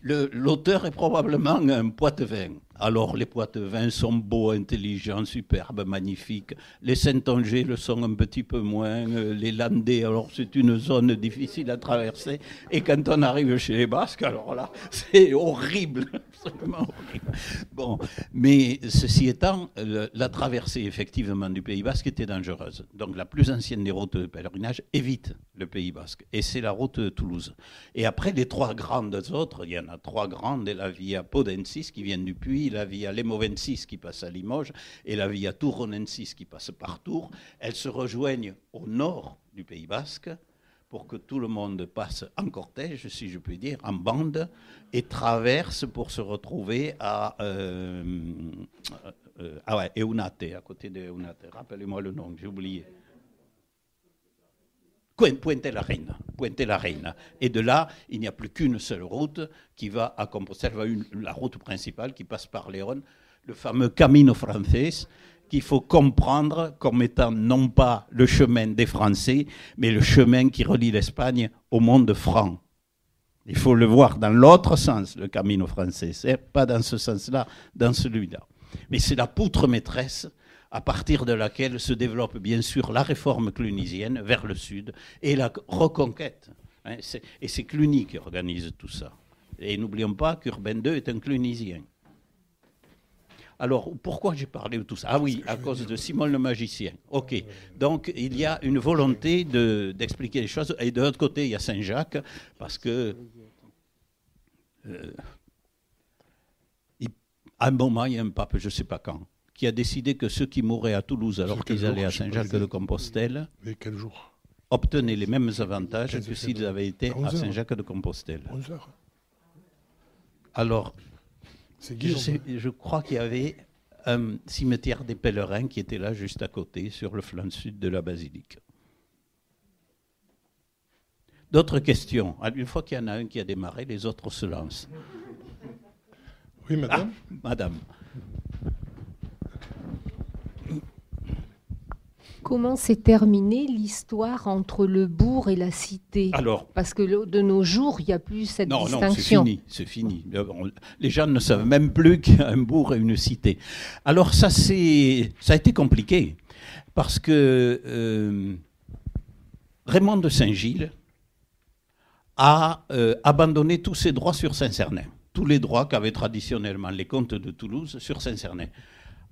L'auteur est probablement un Poitevin. Alors, les Poitevins sont beaux, intelligents, superbes, magnifiques. Les Saintongeais le sont un petit peu moins. Les Landais, alors c'est une zone difficile à traverser. Et quand on arrive chez les Basques, alors là, c'est horrible, absolument horrible. Bon, mais ceci étant, la traversée effectivement du Pays Basque était dangereuse. Donc, la plus ancienne des routes de pèlerinage évite le Pays Basque. Et c'est la route de Toulouse. Et après, les trois grandes autres, il y en a trois grandes, et la Via Podensis qui vient du Puy, la Via Lemovensis qui passe à Limoges et la Via Turonensis qui passe par Tours, elles se rejoignent au nord du Pays Basque pour que tout le monde passe en cortège, si je puis dire, en bande, et traverse pour se retrouver à Eunate, à côté de Eunate. Rappelez-moi le nom, j'ai oublié. Puente la Reina. Et de là, il n'y a plus qu'une seule route qui va à Compostelle, la route principale qui passe par Léon, le fameux Camino Frances, qu'il faut comprendre comme étant non pas le chemin des Français, mais le chemin qui relie l'Espagne au monde franc. Il faut le voir dans l'autre sens, le Camino Frances, pas dans ce sens-là, dans celui-là. Mais c'est la poutre maîtresse à partir de laquelle se développe bien sûr la réforme clunisienne vers le sud et la reconquête. Et c'est Cluny qui organise tout ça. Et n'oublions pas qu'Urbain II est un clunisien. Alors, pourquoi j'ai parlé de tout ça? Ah oui, à cause de Simon le magicien. Ok, donc il y a une volonté d'expliquer les choses. Et de l'autre côté, il y a Saint-Jacques, parce que à un moment, il y a un pape, je ne sais pas quand, qui a décidé que ceux qui mouraient à Toulouse alors qu'ils allaient à Saint-Jacques-de-Compostelle obtenaient les mêmes avantages que s'ils avaient été à Saint-Jacques-de-Compostelle. 11 heures. Alors, je crois qu'il y avait un cimetière des pèlerins qui était là juste à côté, sur le flanc sud de la basilique. D'autres questions? Une fois qu'il y en a un qui a démarré, les autres se lancent. Oui, madame. Ah, madame. Comment s'est terminée l'histoire entre le bourg et la cité? Alors, parce que de nos jours, il n'y a plus cette distinction. Non, c'est fini. Les gens ne savent même plus qu'il y a un bourg et une cité. Alors ça a été compliqué parce que Raymond de Saint-Gilles a abandonné tous ses droits sur Saint-Cernin, tous les droits qu'avaient traditionnellement les comtes de Toulouse sur Saint-Cernin.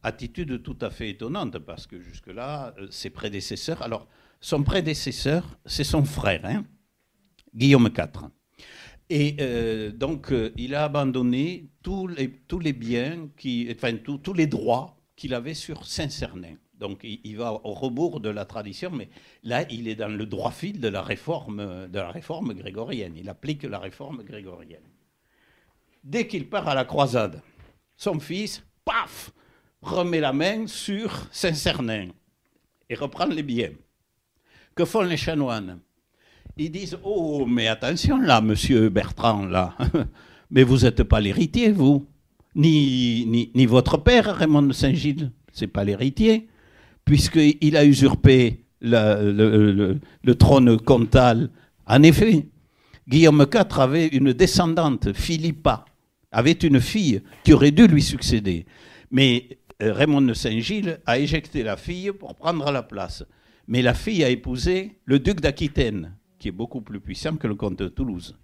Attitude tout à fait étonnante, parce que jusque-là, ses prédécesseurs... Alors, son prédécesseur, c'est son frère, hein, Guillaume IV. Et donc, il a abandonné tous les biens, tous les droits qu'il avait sur Saint-Cernin. Donc, il va au rebours de la tradition, mais là, il est dans le droit fil de la réforme grégorienne. Il applique la réforme grégorienne. Dès qu'il part à la croisade, son fils, paf, remet la main sur Saint-Cernin et reprend les biens. Que font les chanoines? Ils disent: oh, mais attention là, monsieur Bertrand, là, mais vous n'êtes pas l'héritier, vous, ni votre père, Raymond de Saint-Gilles, c'est pas l'héritier, puisqu'il a usurpé le trône comtal. En effet, Guillaume IV avait une descendante, Philippa, avait une fille qui aurait dû lui succéder. Mais Raymond de Saint-Gilles a éjecté la fille pour prendre la place. Mais la fille a épousé le duc d'Aquitaine, qui est beaucoup plus puissant que le comte de Toulouse.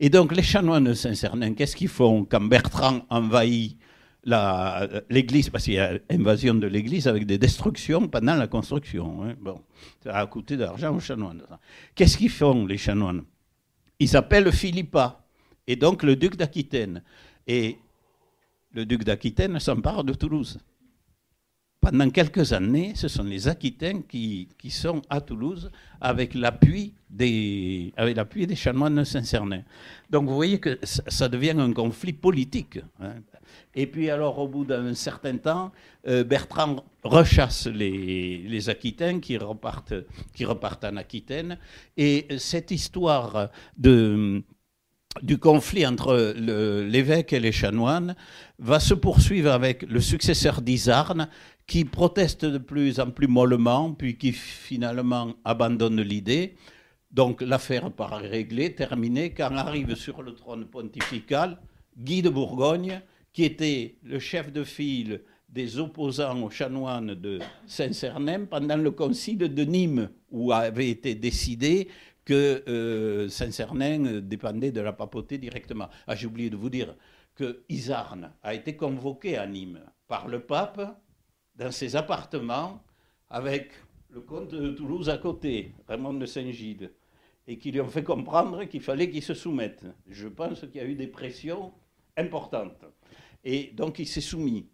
Et donc les chanoines de Saint-Cernin, qu'est-ce qu'ils font quand Bertrand envahit l'église, parce qu'il y a invasion de l'église avec des destructions pendant la construction. Hein. Bon, ça a coûté de l'argent aux chanoines. Qu'est-ce qu'ils font, les chanoines? Ils appellent Philippa, et donc le duc d'Aquitaine. Et le duc d'Aquitaine s'empare de Toulouse. Pendant quelques années, ce sont les Aquitains qui sont à Toulouse avec l'appui des chanoines de Saint-Cernin. Donc vous voyez que ça devient un conflit politique. Hein. Et puis alors, au bout d'un certain temps, Bertrand rechasse les Aquitains qui repartent en Aquitaine. Et cette histoire du conflit entre l'évêque et les chanoines va se poursuivre avec le successeur d'Isarn, qui proteste de plus en plus mollement, puis qui finalement abandonne l'idée. Donc l'affaire paraît réglée, terminée, quand arrive sur le trône pontifical Guy de Bourgogne, qui était le chef de file des opposants aux chanoines de Saint-Cernin pendant le concile de Nîmes, où avait été décidé que Saint-Cernin dépendait de la papauté directement. Ah, j'ai oublié de vous dire que Isarn a été convoqué à Nîmes par le pape dans ses appartements avec le comte de Toulouse à côté, Raymond de Saint-Gilles, et qui lui ont fait comprendre qu'il fallait qu'il se soumette. Je pense qu'il y a eu des pressions importantes. Et donc il s'est soumis.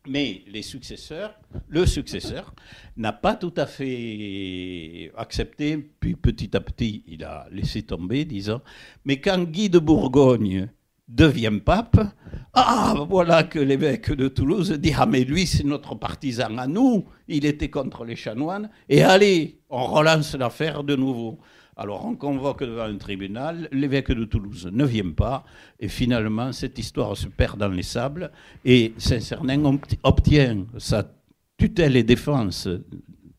Mais le successeur n'a pas tout à fait accepté, puis petit à petit, il a laissé tomber, disons. Mais quand Guy de Bourgogne devient pape, voilà que l'évêque de Toulouse dit « Ah, mais lui, c'est notre partisan à nous, il était contre les chanoines, et allez, on relance l'affaire de nouveau ». Alors on convoque devant un tribunal, l'évêque de Toulouse ne vient pas, et finalement cette histoire se perd dans les sables, et Saint-Cernin obtient sa tutelle et défense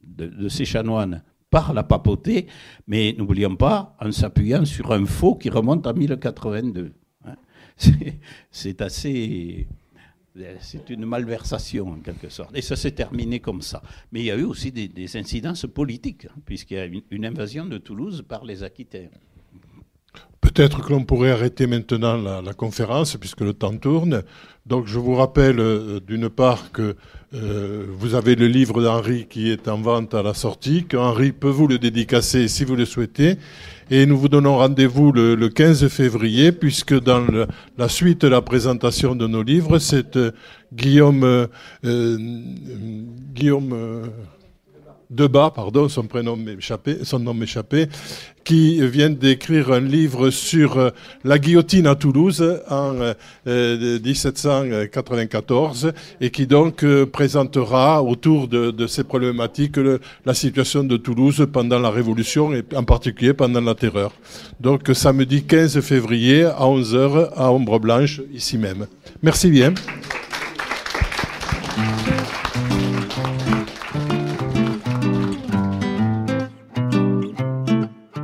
de ces chanoines par la papauté, mais n'oublions pas, en s'appuyant sur un faux qui remonte à 1082. C'est une malversation en quelque sorte. Et ça s'est terminé comme ça. Mais il y a eu aussi des incidences politiques, hein, puisqu'il y a une invasion de Toulouse par les Aquitains. Peut-être que l'on pourrait arrêter maintenant la conférence, puisque le temps tourne. Donc je vous rappelle d'une part que vous avez le livre d'Henri qui est en vente à la sortie, qu'Henri peut vous le dédicacer si vous le souhaitez. Et nous vous donnons rendez-vous le 15 février, puisque dans la suite de la présentation de nos livres, c'est Guillaume Debat, son nom m'échappait, qui vient d'écrire un livre sur la guillotine à Toulouse en 1794 et qui donc présentera autour de ces problématiques la situation de Toulouse pendant la Révolution et en particulier pendant la Terreur. Donc samedi 15 février à 11h à Ombre Blanche, ici même. Merci bien.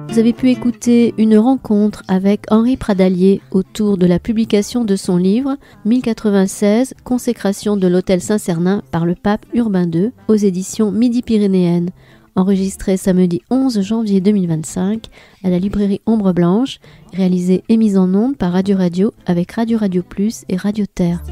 Vous avez pu écouter une rencontre avec Henri Pradalier autour de la publication de son livre 1096, Consécration de l'Hôtel Saint-Cernin par le pape Urbain II aux éditions Midi-Pyrénéennes, enregistré samedi 11 janvier 2025 à la librairie Ombre Blanche, réalisé et mise en onde par Radio Radio avec Radio Radio Plus et Radio Terre.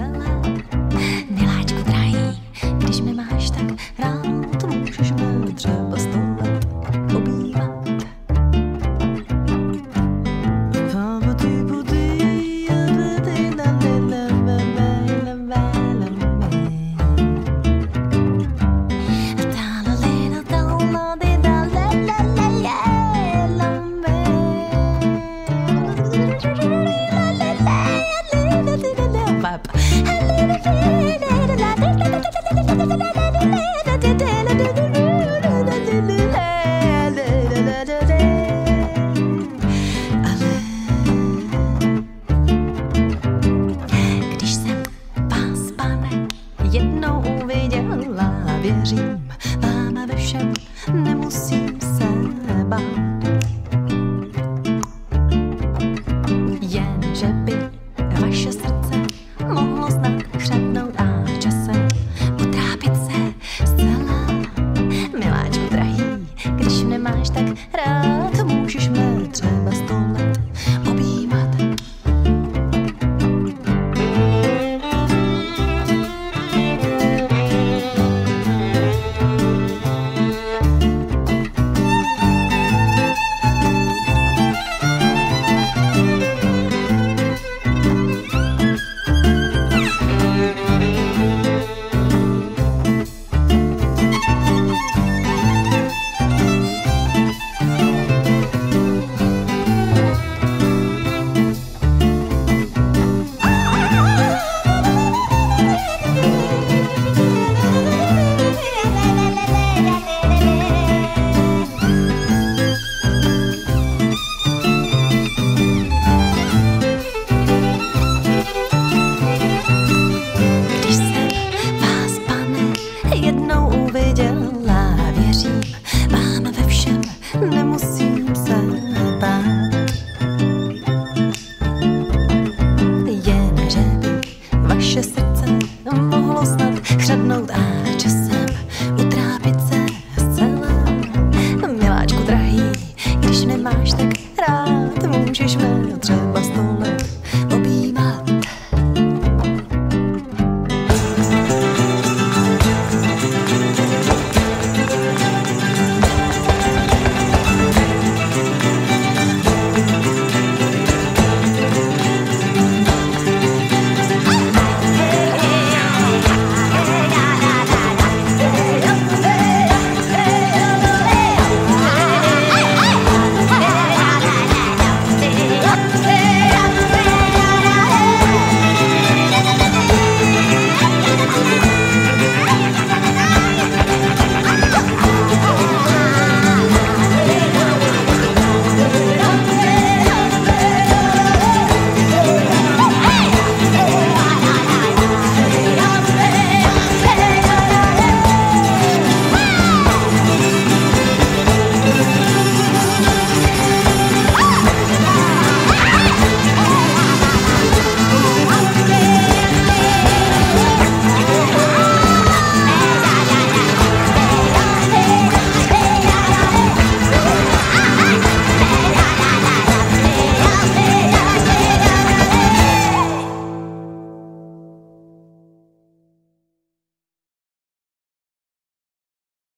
Jednou viděla, věřím, vám ve všem nemusím